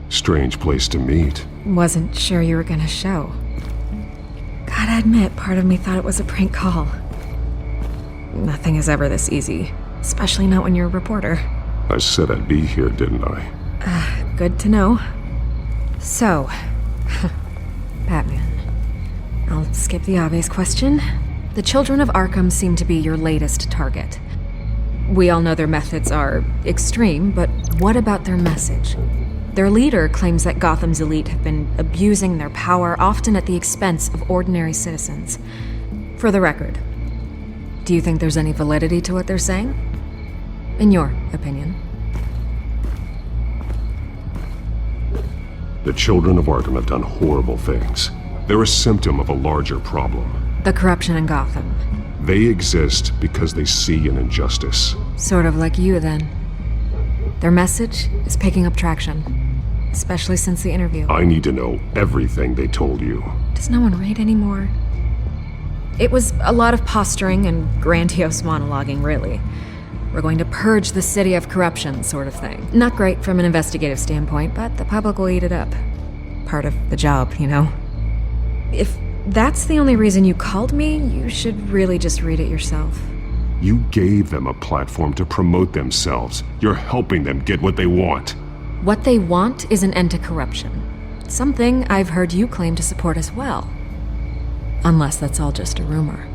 Strange place to meet. Wasn't sure you were gonna show. Gotta admit, part of me thought it was a prank call. Nothing is ever this easy, especially not when you're a reporter. I said I'd be here, didn't I? Good to know. So, Batman. I'll skip the obvious question. The Children of Arkham seem to be your latest target. We all know their methods are extreme, but what about their message? Their leader claims that Gotham's elite have been abusing their power, often at the expense of ordinary citizens. For the record, do you think there's any validity to what they're saying? In your opinion? The Children of Arkham have done horrible things. They're a symptom of a larger problem. The corruption in Gotham. They exist because they see an injustice. Sort of like you, then. Their message is picking up traction, especially since the interview. I need to know everything they told you. Does no one read anymore? It was a lot of posturing and grandiose monologuing, really. We're going to purge the city of corruption, sort of thing. Not great from an investigative standpoint, but the public will eat it up. Part of the job, you know? If that's the only reason you called me, you should really just read it yourself. You gave them a platform to promote themselves. You're helping them get what they want. What they want is an end to corruption. Something I've heard you claim to support as well. Unless that's all just a rumor.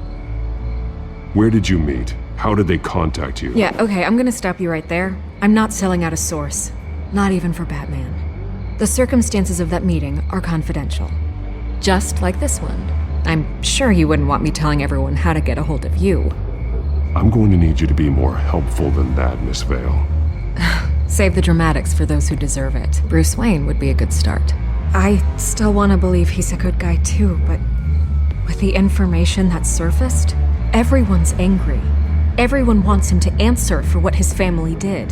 Where did you meet? How did they contact you? Yeah, okay, I'm gonna stop you right there. I'm not selling out a source. Not even for Batman. The circumstances of that meeting are confidential. Just like this one. I'm sure you wouldn't want me telling everyone how to get a hold of you. I'm going to need you to be more helpful than that, Miss Vale. Save the dramatics for those who deserve it. Bruce Wayne would be a good start. I still want to believe he's a good guy too, but with the information that surfaced, everyone's angry. Everyone wants him to answer for what his family did.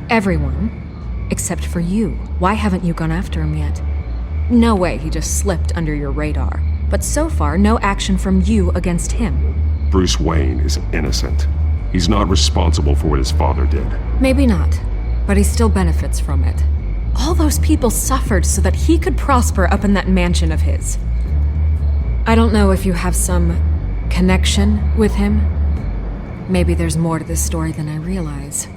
Everyone, except for you. Why haven't you gone after him yet? No way he just slipped under your radar. But so far, no action from you against him. Bruce Wayne is innocent. He's not responsible for what his father did. Maybe not, but he still benefits from it. All those people suffered so that he could prosper up in that mansion of his. I don't know if you have some connection with him. Maybe there's more to this story than I realize.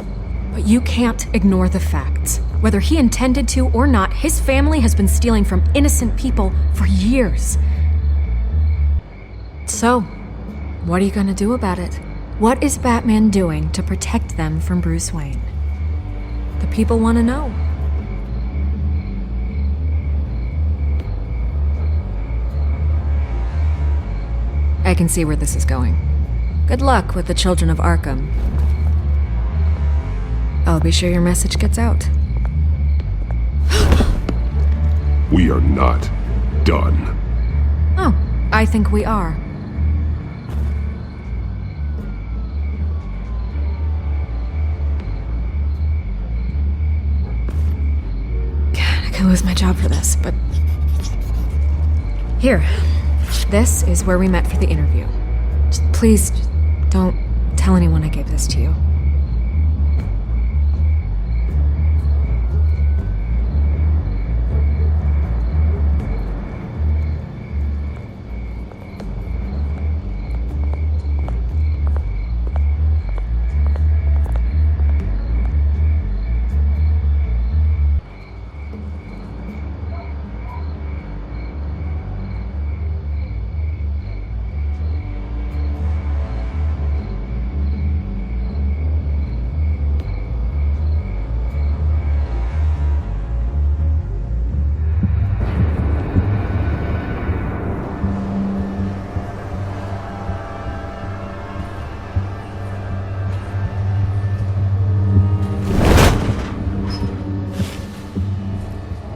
But you can't ignore the facts. Whether he intended to or not, his family has been stealing from innocent people for years. So, what are you gonna do about it? What is Batman doing to protect them from Bruce Wayne? The people want to know. I can see where this is going. Good luck with the Children of Arkham. I'll be sure your message gets out. We are not done. Oh, I think we are. God, I could lose my job for this, but... Here. This is where we met for the interview. Please, don't tell anyone I gave this to you.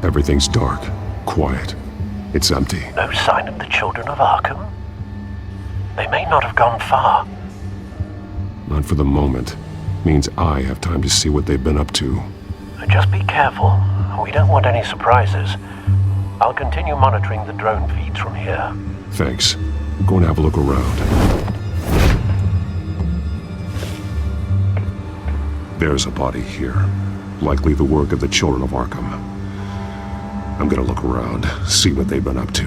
Everything's dark, quiet. It's empty. No sign of the Children of Arkham? They may not have gone far. Not for the moment. Means I have time to see what they've been up to. Just be careful. We don't want any surprises. I'll continue monitoring the drone feeds from here. Thanks. Go and have a look around. There's a body here. Likely the work of the Children of Arkham. I'm gonna look around, see what they've been up to.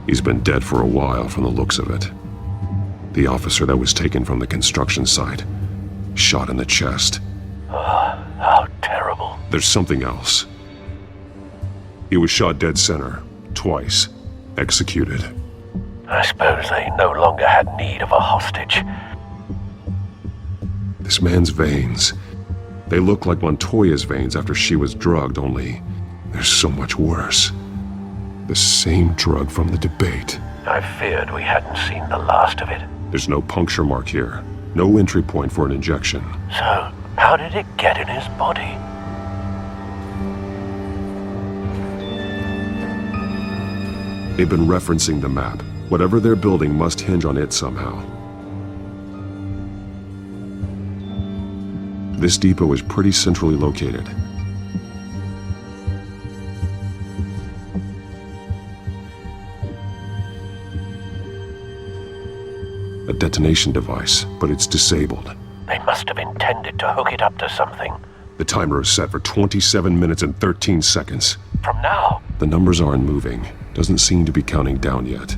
He's been dead for a while from the looks of it. The officer that was taken from the construction site. Shot in the chest. How terrible. There's something else. He was shot dead center, twice, executed. I suppose they no longer had need of a hostage. This man's veins. They look like Montoya's veins after she was drugged, only they're so much worse. The same drug from the debate. I feared we hadn't seen the last of it. There's no puncture mark here. No entry point for an injection. So, how did it get in his body? They've been referencing the map. Whatever they're building must hinge on it somehow. This depot is pretty centrally located. A detonation device, but it's disabled. They must have intended to hook it up to something. The timer is set for 27 minutes and 13 seconds. From now? The numbers aren't moving. Doesn't seem to be counting down yet.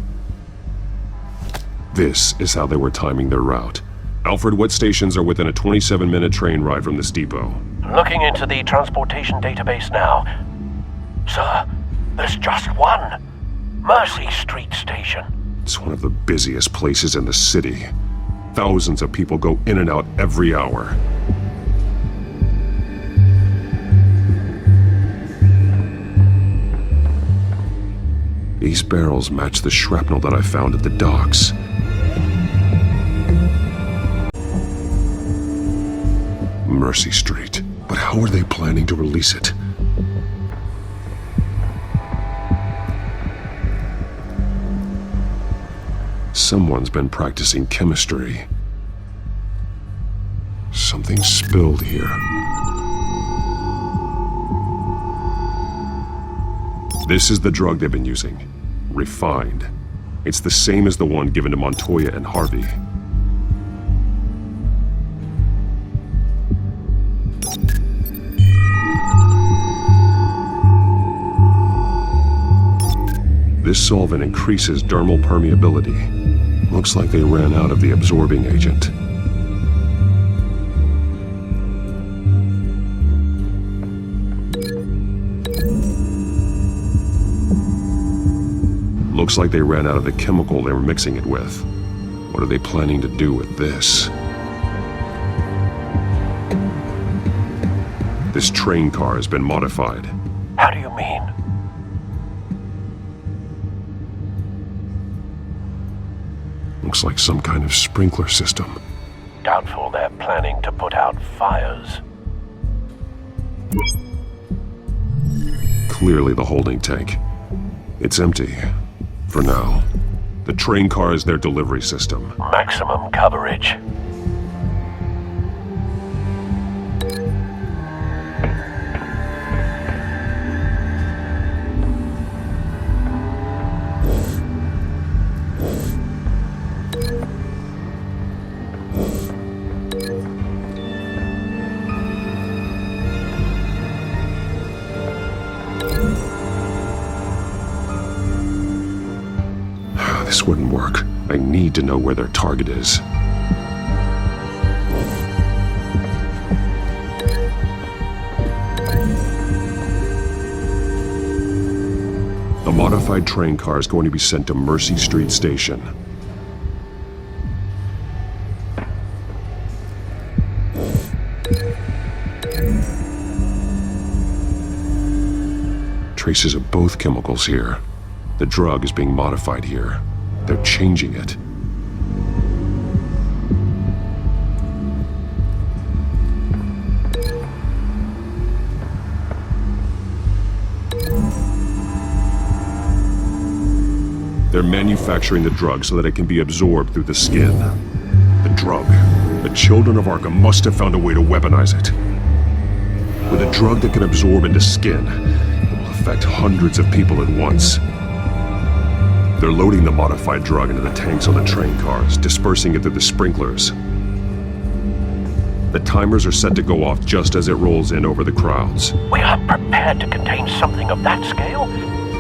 This is how they were timing their route. Alfred, what stations are within a 27-minute train ride from this depot? Looking into the transportation database now. Sir, there's just one. Mercy Street Station. It's one of the busiest places in the city. Thousands of people go in and out every hour. These barrels match the shrapnel that I found at the docks. Mercy Street. But how are they planning to release it? Someone's been practicing chemistry. Something spilled here. This is the drug they've been using. Refined. It's the same as the one given to Montoya and Harvey. This solvent increases dermal permeability. Looks like they ran out of the absorbing agent. Looks like they ran out of the chemical they were mixing it with. What are they planning to do with this? This train car has been modified. How do you mean? Looks like some kind of sprinkler system. Doubtful they're planning to put out fires. Clearly the holding tank. It's empty. For now. The train car is their delivery system. Maximum coverage. This wouldn't work. I need to know where their target is. The modified train car is going to be sent to Mercy Street Station. Traces of both chemicals here. The drug is being modified here. They're changing it. They're manufacturing the drug so that it can be absorbed through the skin. The drug. The children of Arkham must have found a way to weaponize it. With a drug that can absorb into skin, it will affect hundreds of people at once. They're loading the modified drug into the tanks on the train cars, dispersing it through the sprinklers. The timers are set to go off just as it rolls in over the crowds. We aren't prepared to contain something of that scale.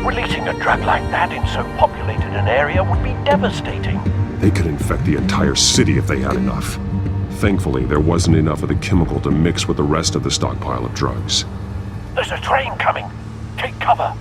Releasing a drug like that in so populated an area would be devastating. They could infect the entire city if they had enough. Thankfully, there wasn't enough of the chemical to mix with the rest of the stockpile of drugs. There's a train coming. Take cover.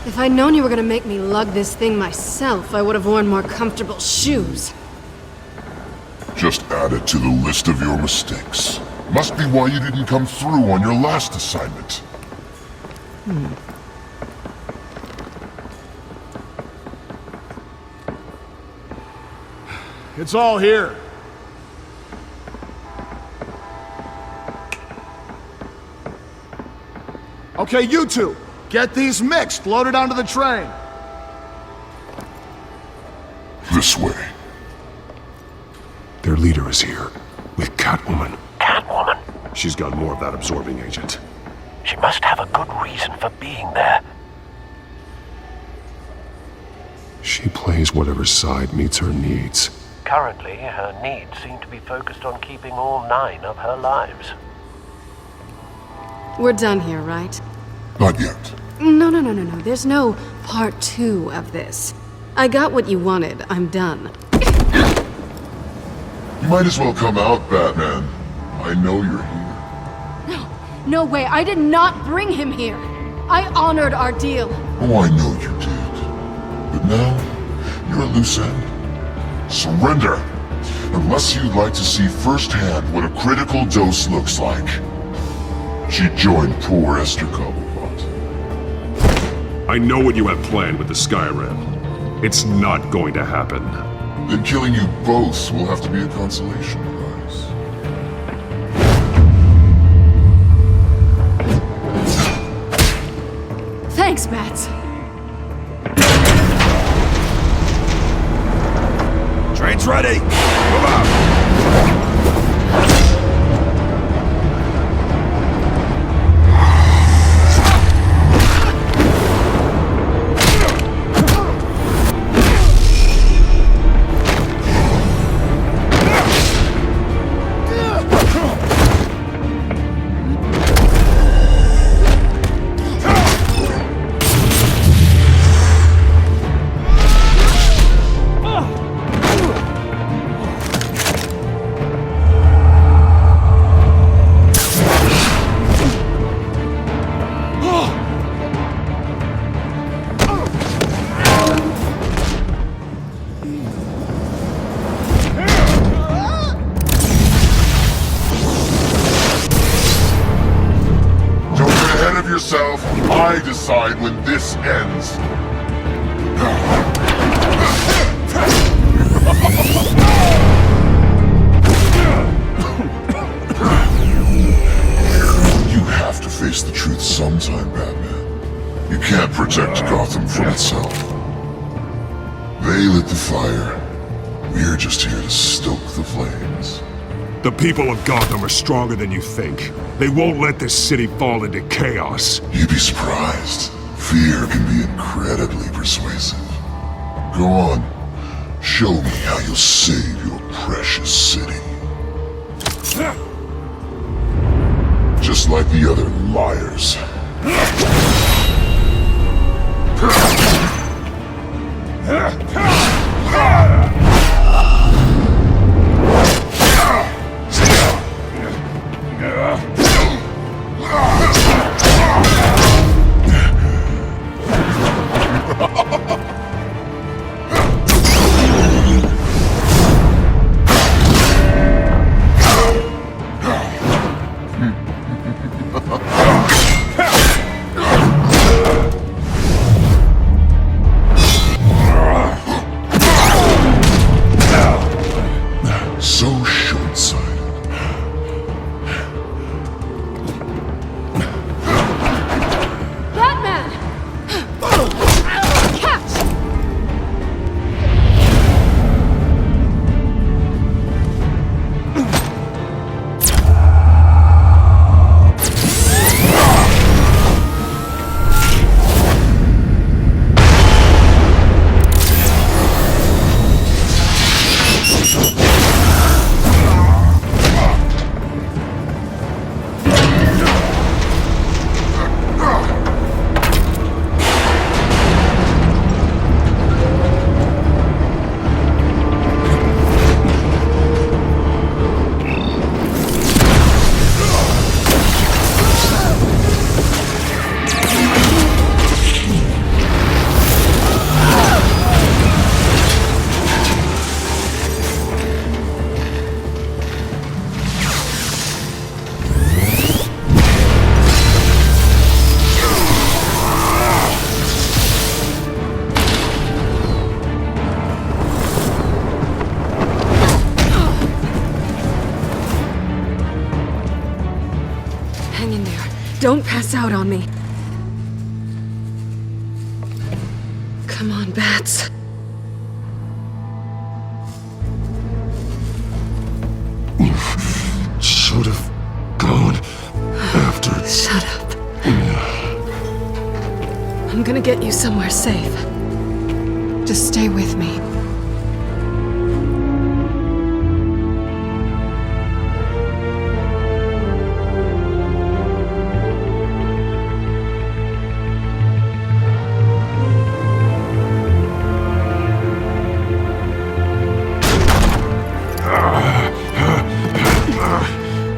If I'd known you were gonna make me lug this thing myself, I would have worn more comfortable shoes. Just add it to the list of your mistakes. Must be why you didn't come through on your last assignment. It's all here. Okay, you two, get these mixed, loaded onto the train. This way. Their leader is here, with Catwoman. Catwoman? She's got more of that absorbing agent. She must have a good reason for being there. She plays whatever side meets her needs. Currently, her needs seem to be focused on keeping all 9 of her lives. We're done here, right? Not yet. No. There's no part 2 of this. I got what you wanted. I'm done. You might as well come out, Batman. I know you're here. No way. I did not bring him here. I honored our deal. Oh, I know you did. But now, you're a loose end. Surrender! Unless you'd like to see firsthand what a critical dose looks like. She joined poor Esther Cobblepot. I know what you have planned with the Skyrim. It's not going to happen. Then killing you both will have to be a consolation prize. Thanks, Bats. Train's ready! Move out! Yourself, I decide when this ends. You have to face the truth sometime, Batman. You can't protect Gotham from itself. They lit the fire. We're just here to stoke the flames. The people of Gotham are stronger than you think. They won't let this city fall into chaos. You'd be surprised. Fear can be incredibly persuasive. Go on. Show me how you'll save your precious city. Just like the other liars. So short-sighted. Batman! Catch! Hang in there. Don't pass out on me. Come on, Bats. would have gone after... Shut up. I'm gonna get you somewhere safe. Just stay with me.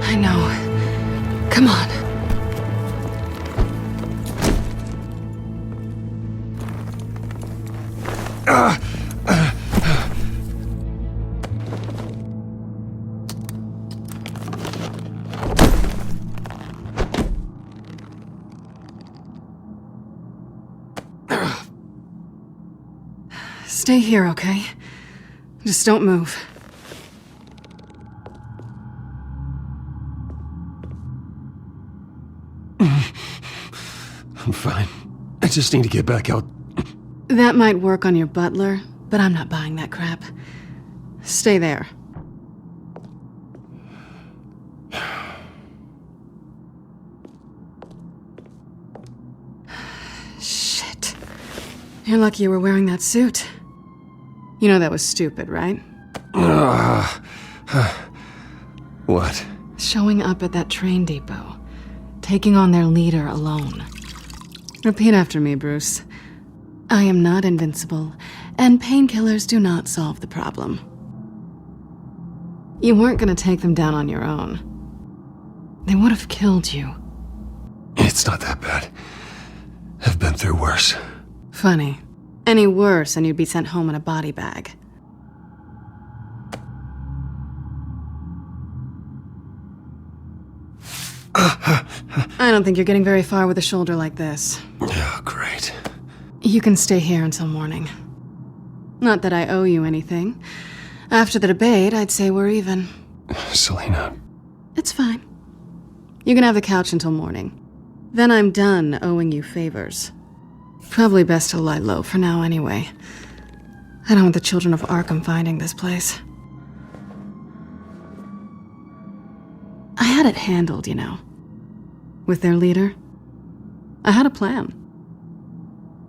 I know. Come on. Stay here, okay? Just don't move. I'm fine. I just need to get back out. That might work on your butler, but I'm not buying that crap. Stay there. Shit. You're lucky you were wearing that suit. You know that was stupid, right? What? Showing up at that train depot. Taking on their leader alone. Repeat after me, Bruce. I am not invincible, and painkillers do not solve the problem. You weren't gonna take them down on your own. They would have killed you. It's not that bad. I've been through worse. Funny. Any worse and you'd be sent home in a body bag. I don't think you're getting very far with a shoulder like this. Oh, great. You can stay here until morning. Not that I owe you anything. After the debate, I'd say we're even. Selina. It's fine. You can have the couch until morning. Then I'm done owing you favors. Probably best to lie low for now anyway. I don't want the children of Arkham finding this place. I had it handled, you know. With their leader. I had a plan.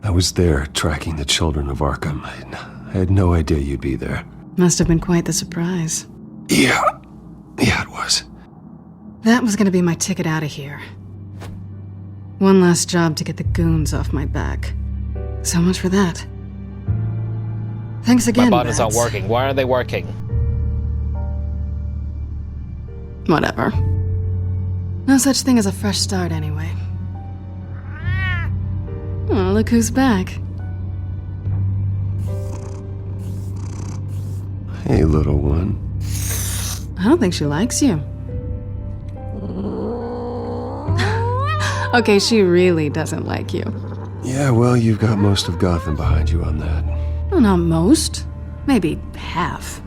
I was there tracking the children of Arkham. I had no idea you'd be there. Must have been quite the surprise. Yeah, it was. That was gonna be my ticket out of here. One last job to get the goons off my back. So much for that. Thanks again, My buttons aren't Bats. working. Why aren't they working? Whatever. No such thing as a fresh start, anyway. Oh, look who's back. Hey, little one. I don't think she likes you. Okay, she really doesn't like you. Yeah, well, you've got most of Gotham behind you on that. Well, not most. Maybe half.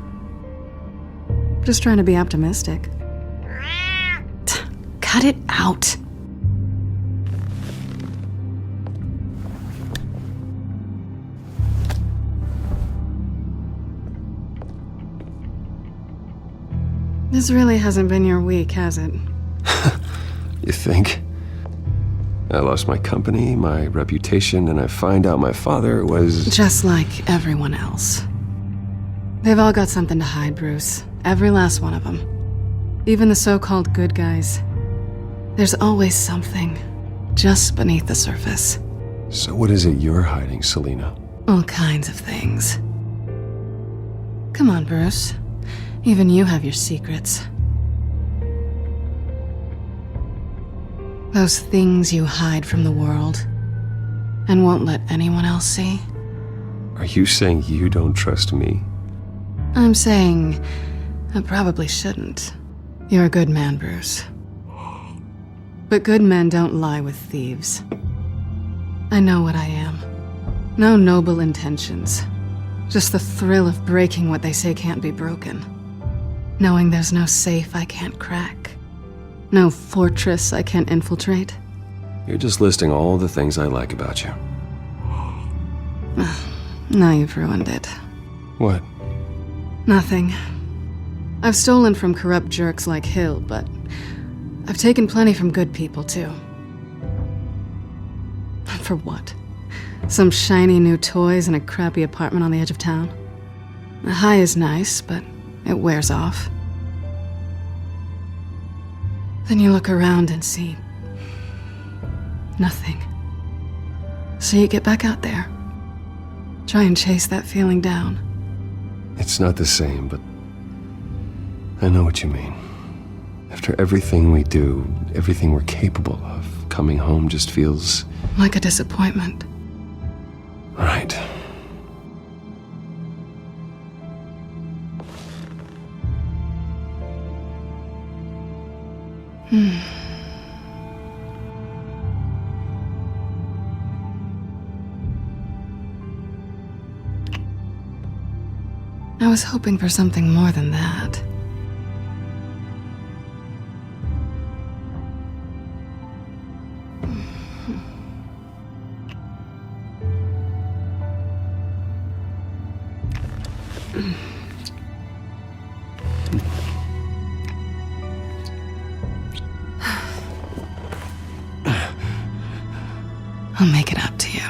Just trying to be optimistic. Cut it out. This really hasn't been your week, has it? You think? I lost my company, my reputation, and I find out my father was... Just like everyone else. They've all got something to hide, Bruce. Every last one of them. Even the so-called good guys. There's always something just beneath the surface. So what is it you're hiding, Selina? All kinds of things. Come on, Bruce. Even you have your secrets. Those things you hide from the world and won't let anyone else see. Are you saying you don't trust me? I'm saying I probably shouldn't. You're a good man, Bruce. But good men don't lie with thieves. I know what I am. No noble intentions. Just the thrill of breaking what they say can't be broken. Knowing there's no safe I can't crack. No fortress I can't infiltrate. You're just listing all the things I like about you. Now you've ruined it. What? Nothing. I've stolen from corrupt jerks like Hill, but I've taken plenty from good people, too. For what? Some shiny new toys and a crappy apartment on the edge of town? The high is nice, but it wears off. Then you look around and see nothing. So you get back out there. Try and chase that feeling down. It's not the same, but I know what you mean. After everything we do, everything we're capable of, coming home just feels... like a disappointment. Right. I was hoping for something more than that. I'll make it up to you.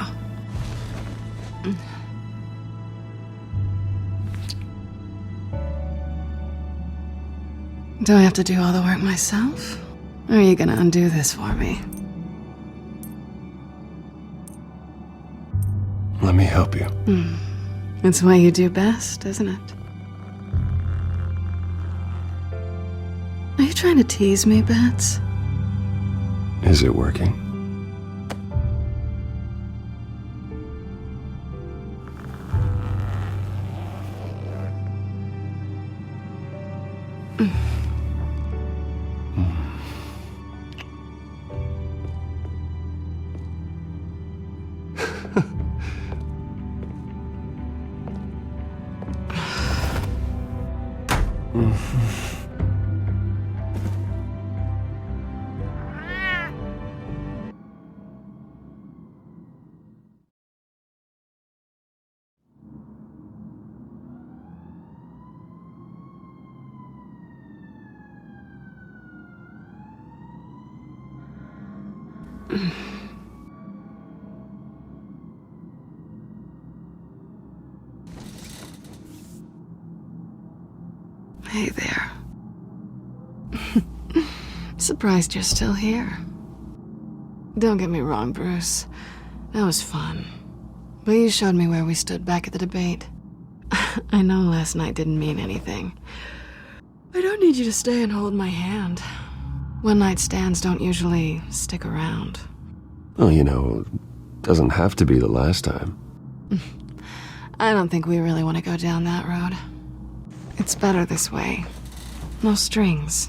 Do I have to do all the work myself? Or are you gonna undo this for me? Let me help you. It's what you do best, isn't it? Are you trying to tease me, Bats? Is it working? Hey there. Surprised you're still here. Don't get me wrong, Bruce. That was fun. But you showed me where we stood back at the debate. I know last night didn't mean anything. I don't need you to stay and hold my hand. One-night stands don't usually stick around. Well, you know, doesn't have to be the last time. I don't think we really want to go down that road. It's better this way. No strings.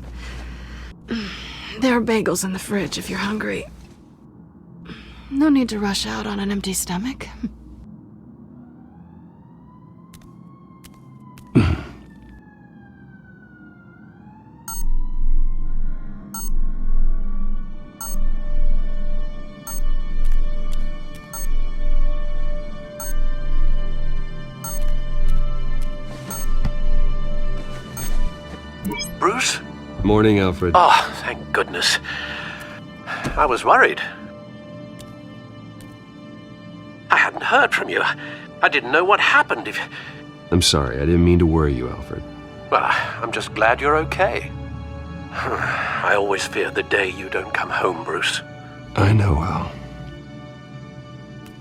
There are bagels in the fridge if you're hungry. No need to rush out on an empty stomach. Bruce? Morning, Alfred. Oh, thank goodness. I was worried. I hadn't heard from you. I didn't know what happened if... I'm sorry, I didn't mean to worry you, Alfred. Well, I'm just glad you're okay. I always fear the day you don't come home, Bruce. I know, Al.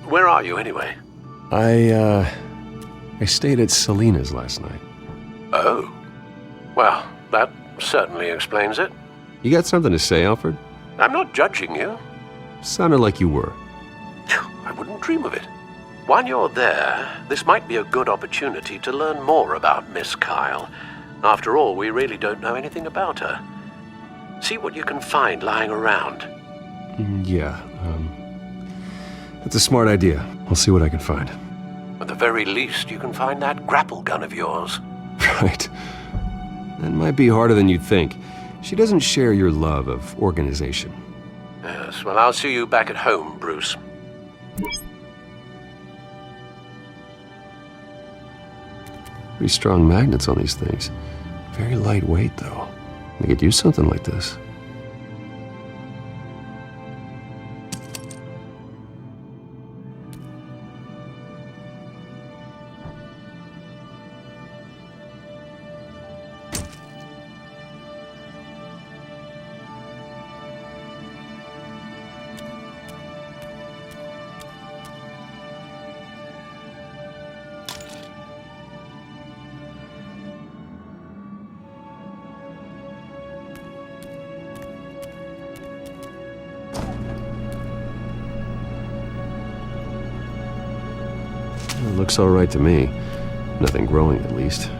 Where are you, anyway? I stayed at Selena's last night. Oh. Well, that certainly explains it. You got something to say, Alfred? I'm not judging you. Sounded like you were. I wouldn't dream of it. While you're there, this might be a good opportunity to learn more about Miss Kyle. After all, we really don't know anything about her. See what you can find lying around. Yeah, that's a smart idea. I'll see what I can find. At the very least, you can find that grapple gun of yours. Right. That might be harder than you'd think. She doesn't share your love of organization. Yes, well, I'll see you back at home, Bruce. Pretty strong magnets on these things. Very lightweight, though. They could use something like this. Looks all right to me. Nothing growing, at least.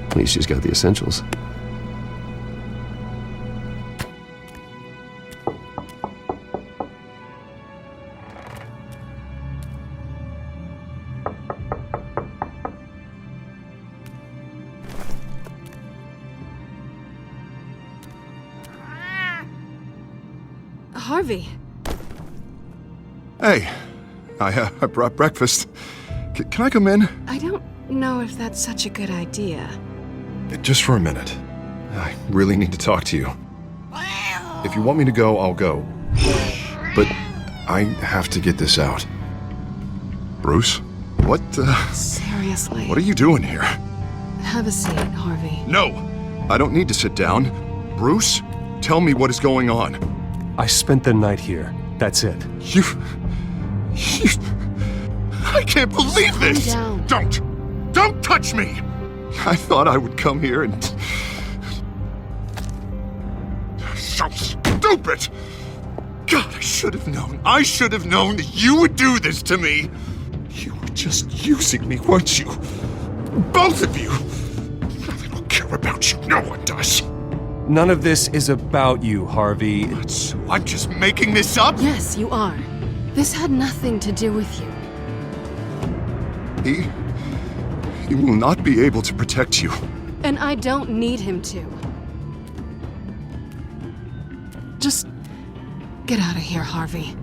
At least she's got the essentials. Harvey. Hey, I brought breakfast. Can I come in? I don't know if that's such a good idea. Just for a minute. I really need to talk to you. If you want me to go, I'll go. But I have to get this out. Bruce? What, Seriously. What are you doing here? Have a seat, Harvey. No! I don't need to sit down. Bruce, tell me what is going on. I spent the night here. That's it. You... I can't believe this! Calm down. Don't touch me! I thought I would come here and... So stupid! God, I should have known. I should have known that you would do this to me. You were just using me, weren't you? Both of you! I don't care about you. No one does. None of this is about you, Harvey. So I'm just making this up? Yes, you are. This had nothing to do with you. He will not be able to protect you. And I don't need him to. Just get out of here, Harvey.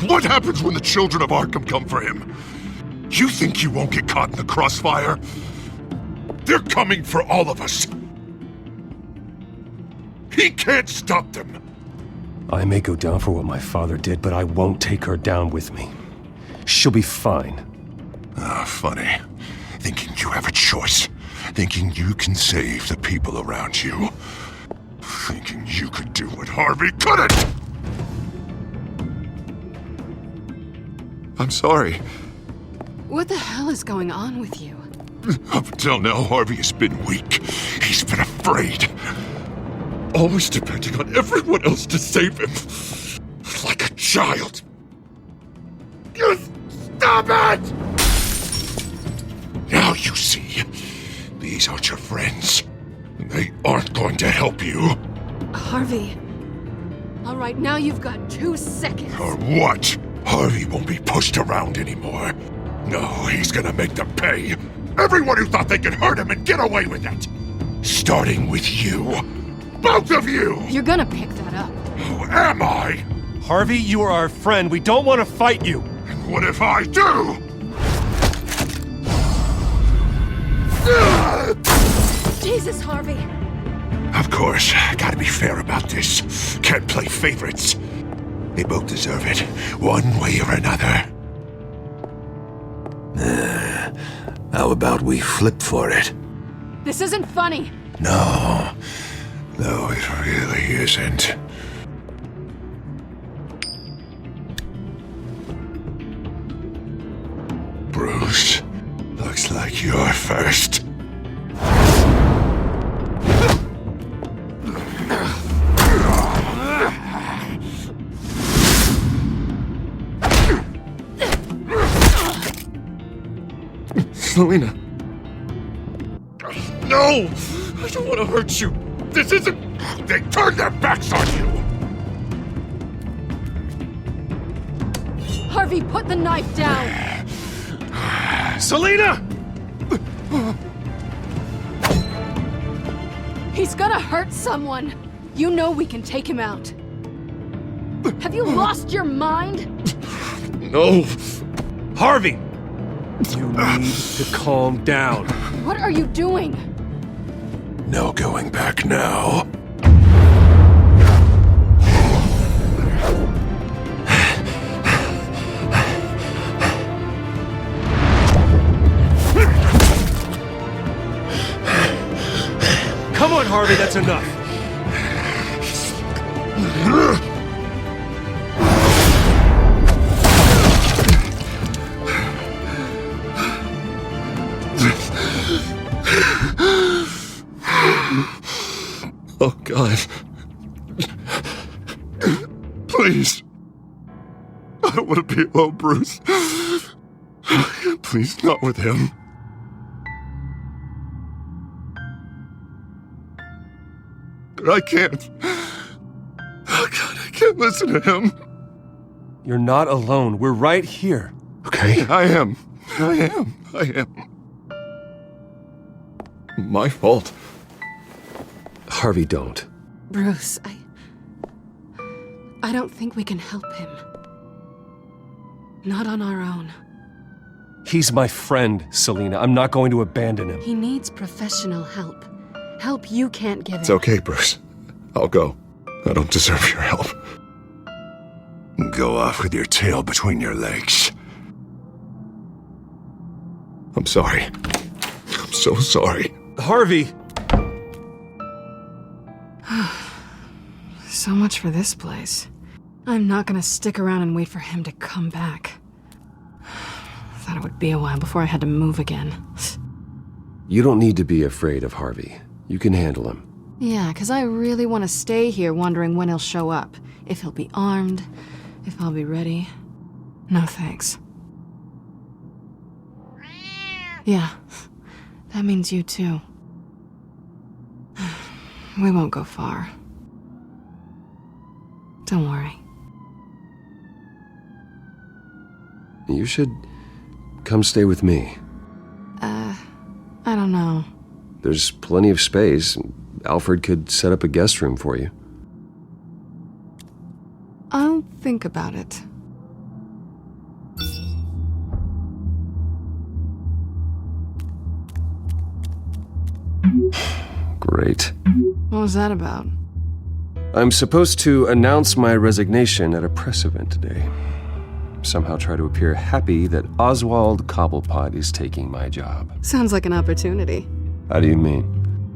What happens when the children of Arkham come for him? You think you won't get caught in the crossfire? They're coming for all of us. He can't stop them. I may go down for what my father did, but I won't take her down with me. She'll be fine. Ah, funny. Thinking you have a choice. Thinking you can save the people around you. Thinking you could do what Harvey couldn't! I'm sorry. What the hell is going on with you? Up until now, Harvey has been weak. He's been afraid. Always depending on everyone else to save him. Like a child. You stop it! Now you see. These aren't your friends. They aren't going to help you. Harvey. All right, now you've got 2 seconds. Or what? Harvey won't be pushed around anymore. No, he's gonna make them pay. Everyone who thought they could hurt him and get away with it. Starting with you. Both of you! You're gonna pick that up. Who am I? Harvey, you are our friend. We don't want to fight you. And what if I do? Jesus, Harvey. Of course, gotta be fair about this. Can't play favorites. They both deserve it, one way or another. How about we flip for it? This isn't funny. No, it really isn't. Bruce, looks like you're first. Selina. No! I don't want to hurt you. This isn't... They turned their backs on you! Harvey, put the knife down! Selina! He's gonna hurt someone! You know we can take him out. Have you lost your mind? No! Harvey! You need to calm down. What are you doing? No going back now. Come on, Harvey, that's enough. Oh, God. Please. don't want to be alone, Bruce. Please, not with him. But I can't. Oh, God, I can't listen to him. You're not alone. We're right here. Okay, I am. My fault. Harvey, don't. Bruce, I don't think we can help him. Not on our own. He's my friend, Selina. I'm not going to abandon him. He needs professional help. Help you can't give him. It's okay, Bruce. I'll go. I don't deserve your help. Go off with your tail between your legs. I'm sorry. I'm so sorry. Harvey! So much for this place. I'm not gonna stick around and wait for him to come back. Thought it would be a while before I had to move again. You don't need to be afraid of Harvey. You can handle him. Yeah, 'cause I really want to stay here wondering when he'll show up. If he'll be armed, if I'll be ready. No thanks. Yeah, that means you too. We won't go far. Don't worry. You should come stay with me. I don't know. There's plenty of space. Alfred could set up a guest room for you. I'll think about it. Great. What was that about? I'm supposed to announce my resignation at a press event today. Somehow try to appear happy that Oswald Cobblepot is taking my job. Sounds like an opportunity. How do you mean?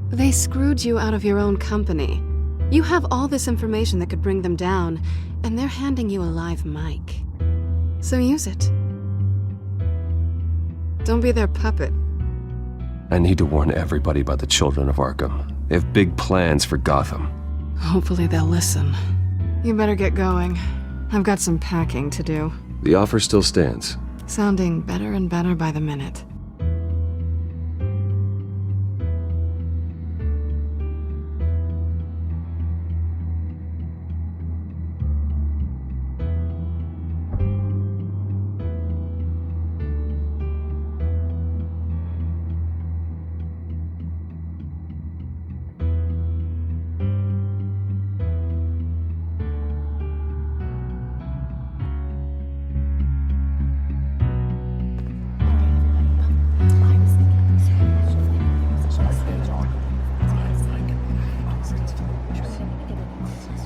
They screwed you out of your own company. You have all this information that could bring them down, and they're handing you a live mic. So use it. Don't be their puppet. I need to warn everybody about the children of Arkham. They have big plans for Gotham. Hopefully they'll listen. You better get going. I've got some packing to do. The offer still stands. Sounding better and better by the minute.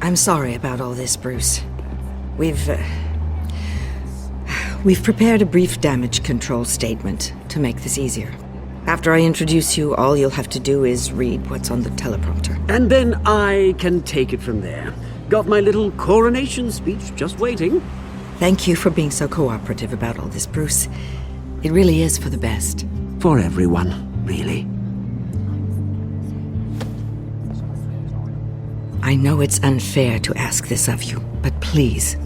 I'm sorry about all this, Bruce. We've prepared a brief damage control statement to make this easier. After I introduce you, all you'll have to do is read what's on the teleprompter. And then I can take it from there. Got my little coronation speech just waiting. Thank you for being so cooperative about all this, Bruce. It really is for the best. For everyone, really. I know it's unfair to ask this of you, but please.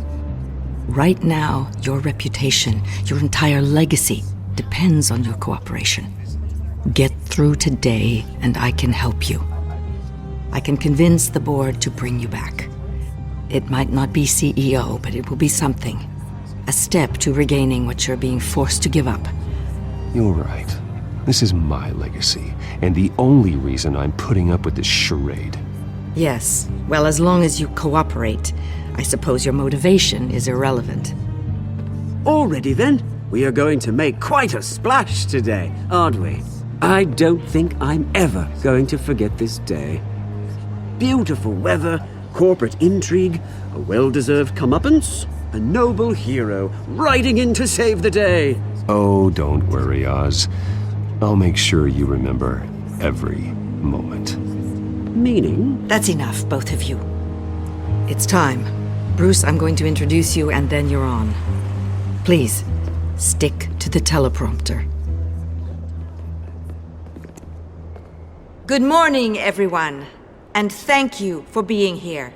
Right now, your reputation, your entire legacy, depends on your cooperation. Get through today, and I can help you. I can convince the board to bring you back. It might not be CEO, but it will be something. A step to regaining what you're being forced to give up. You're right. This is my legacy, and the only reason I'm putting up with this charade. Yes, well, as long as you cooperate, I suppose your motivation is irrelevant. Already then, we are going to make quite a splash today, aren't we? I don't think I'm ever going to forget this day. Beautiful weather, corporate intrigue, a well-deserved comeuppance, a noble hero riding in to save the day. Oh, don't worry, Oz. I'll make sure you remember every moment. Meaning? That's enough, both of you. It's time. Bruce, I'm going to introduce you, and then you're on. Please, stick to the teleprompter. Good morning, everyone, and thank you for being here.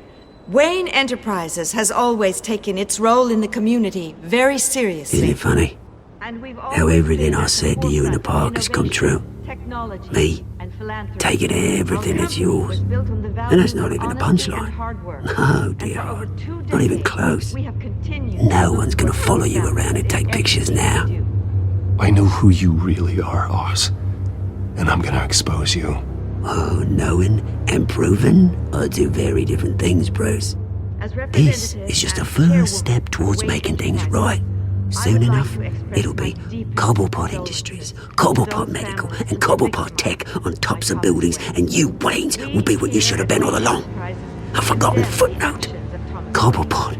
Wayne Enterprises has always taken its role in the community very seriously. Isn't it funny? How everything I said to you in the park has come true. Me, taking everything that's yours. And that's not even a punchline. No, dear heart. Not even close. No one's gonna follow you around and take pictures now. I know who you really are, Oz. And I'm gonna expose you. Oh, knowing and proving are two very different things, Bruce. This is just a first step towards making things right. Soon enough, it'll be Cobblepot Industries, Cobblepot Medical, and Cobblepot Tech on tops of buildings, and you, Waynes, will be what you should have been all along. A forgotten footnote. Cobblepot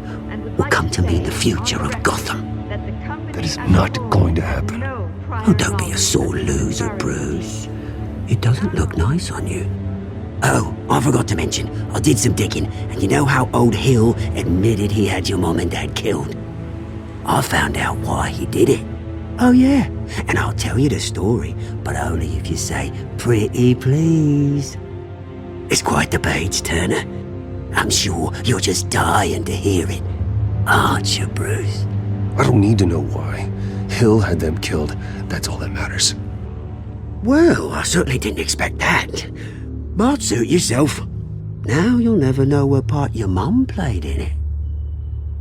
will come to mean the future of Gotham. That is not going to happen. Oh, don't be a sore loser, Bruce. It doesn't look nice on you. Oh, I forgot to mention, I did some digging, and you know how old Hill admitted he had your mom and dad killed? I found out why he did it. Oh yeah, and I'll tell you the story, but only if you say, pretty please. It's quite the page turner. I'm sure you're just dying to hear it, aren't you, Bruce? I don't need to know why. Hill had them killed. That's all that matters. Well, I certainly didn't expect that. But suit yourself. Now you'll never know what part your mum played in it.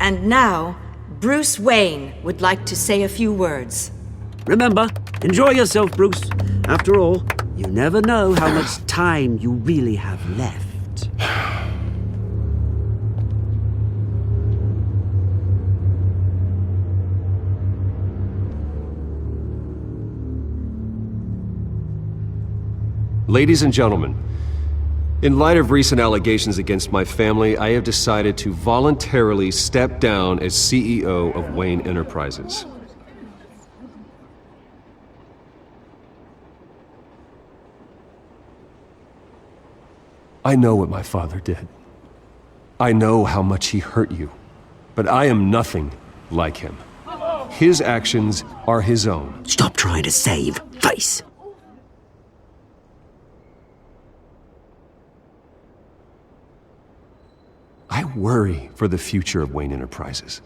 And now, Bruce Wayne would like to say a few words. Remember, enjoy yourself, Bruce. After all, you never know how much time you really have left. Ladies and gentlemen, in light of recent allegations against my family, I have decided to voluntarily step down as CEO of Wayne Enterprises. I know what my father did. I know how much he hurt you, but I am nothing like him. His actions are his own. Stop trying to save face. I worry for the future of Wayne Enterprises.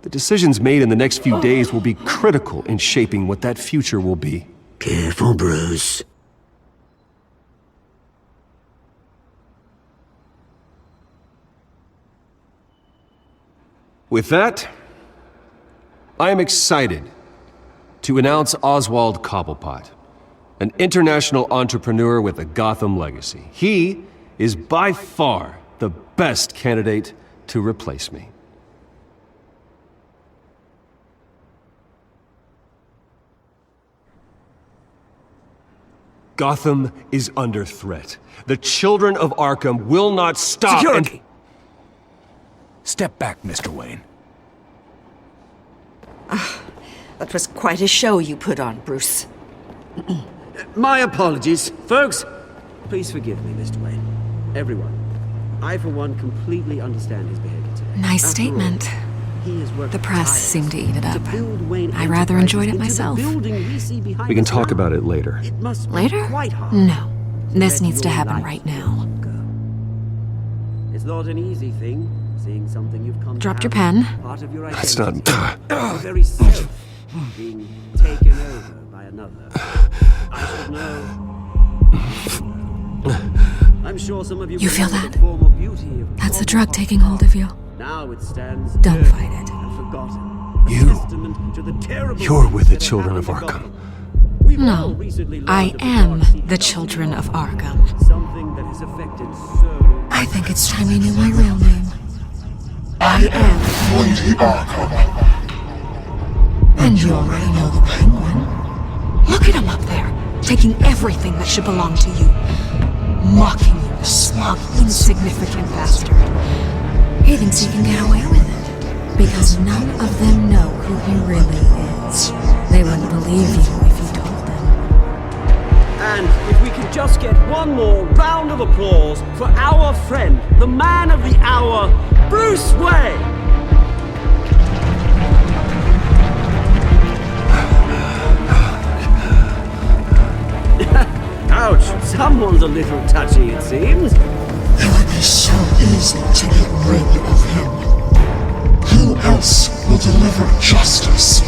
The decisions made in the next few days will be critical in shaping what that future will be. Careful, Bruce. With that, I am excited to announce Oswald Cobblepot, an international entrepreneur with a Gotham legacy. He is by far the best candidate to replace me. Gotham is under threat. The children of Arkham will not stop. Security! Step back, Mr. Wayne. That was quite a show you put on, Bruce. My apologies. Folks, please forgive me, Mr. Wayne. Everyone. I, for one, completely understand his behavior today. Nice After statement. all, he has worked The press tirelessly seemed to eat it up. to build Wayne I rather enjoyed it Enterprises into the myself. building we see behind We can us talk now. about it later. It must be Later? quite hard No. This let needs to your happen life right now. go. It's not an easy thing, seeing something you've come Drop to your have pen. part of your That's identity. not... Your very self being taken over by another. I should know. I'm sure some of you You feel remember that? the former beauty of That's the drug taking hold of you. Now it stands Don't dirty fight it. and forgotten. You- A testament to the terrible You're things with the that have children of happened to Arkham. Gotham. We've all No, recently learned I of the am dark secret the of children of Gotham. Arkham. Something that has affected so I think it's time you knew my real name. I am. Lady Arkham. And you already know the Penguin. Look at him up there, taking everything that should belong to you. Mocking you, smug, insignificant bastard. He thinks he can get away with it. Because none of them know who he really is. They wouldn't believe you if you told them. And if we could just get one more round of applause for our friend, the man of the hour, Bruce Wayne! Ouch, someone's a little touchy, it seems. You would be so easy to get rid of him. Who else will deliver justice?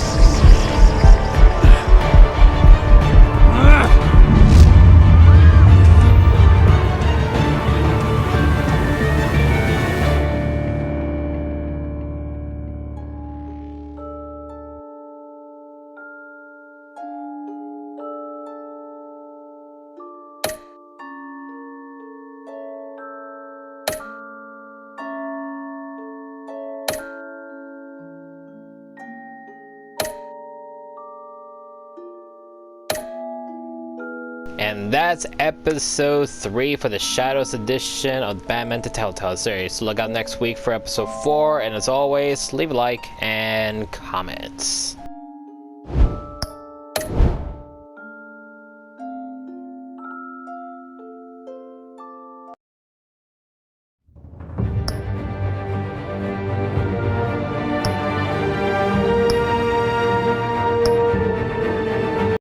And that's episode 3 for the Shadows edition of the Batman to Telltale series. So look out next week for episode 4, and as always, leave a like and comments.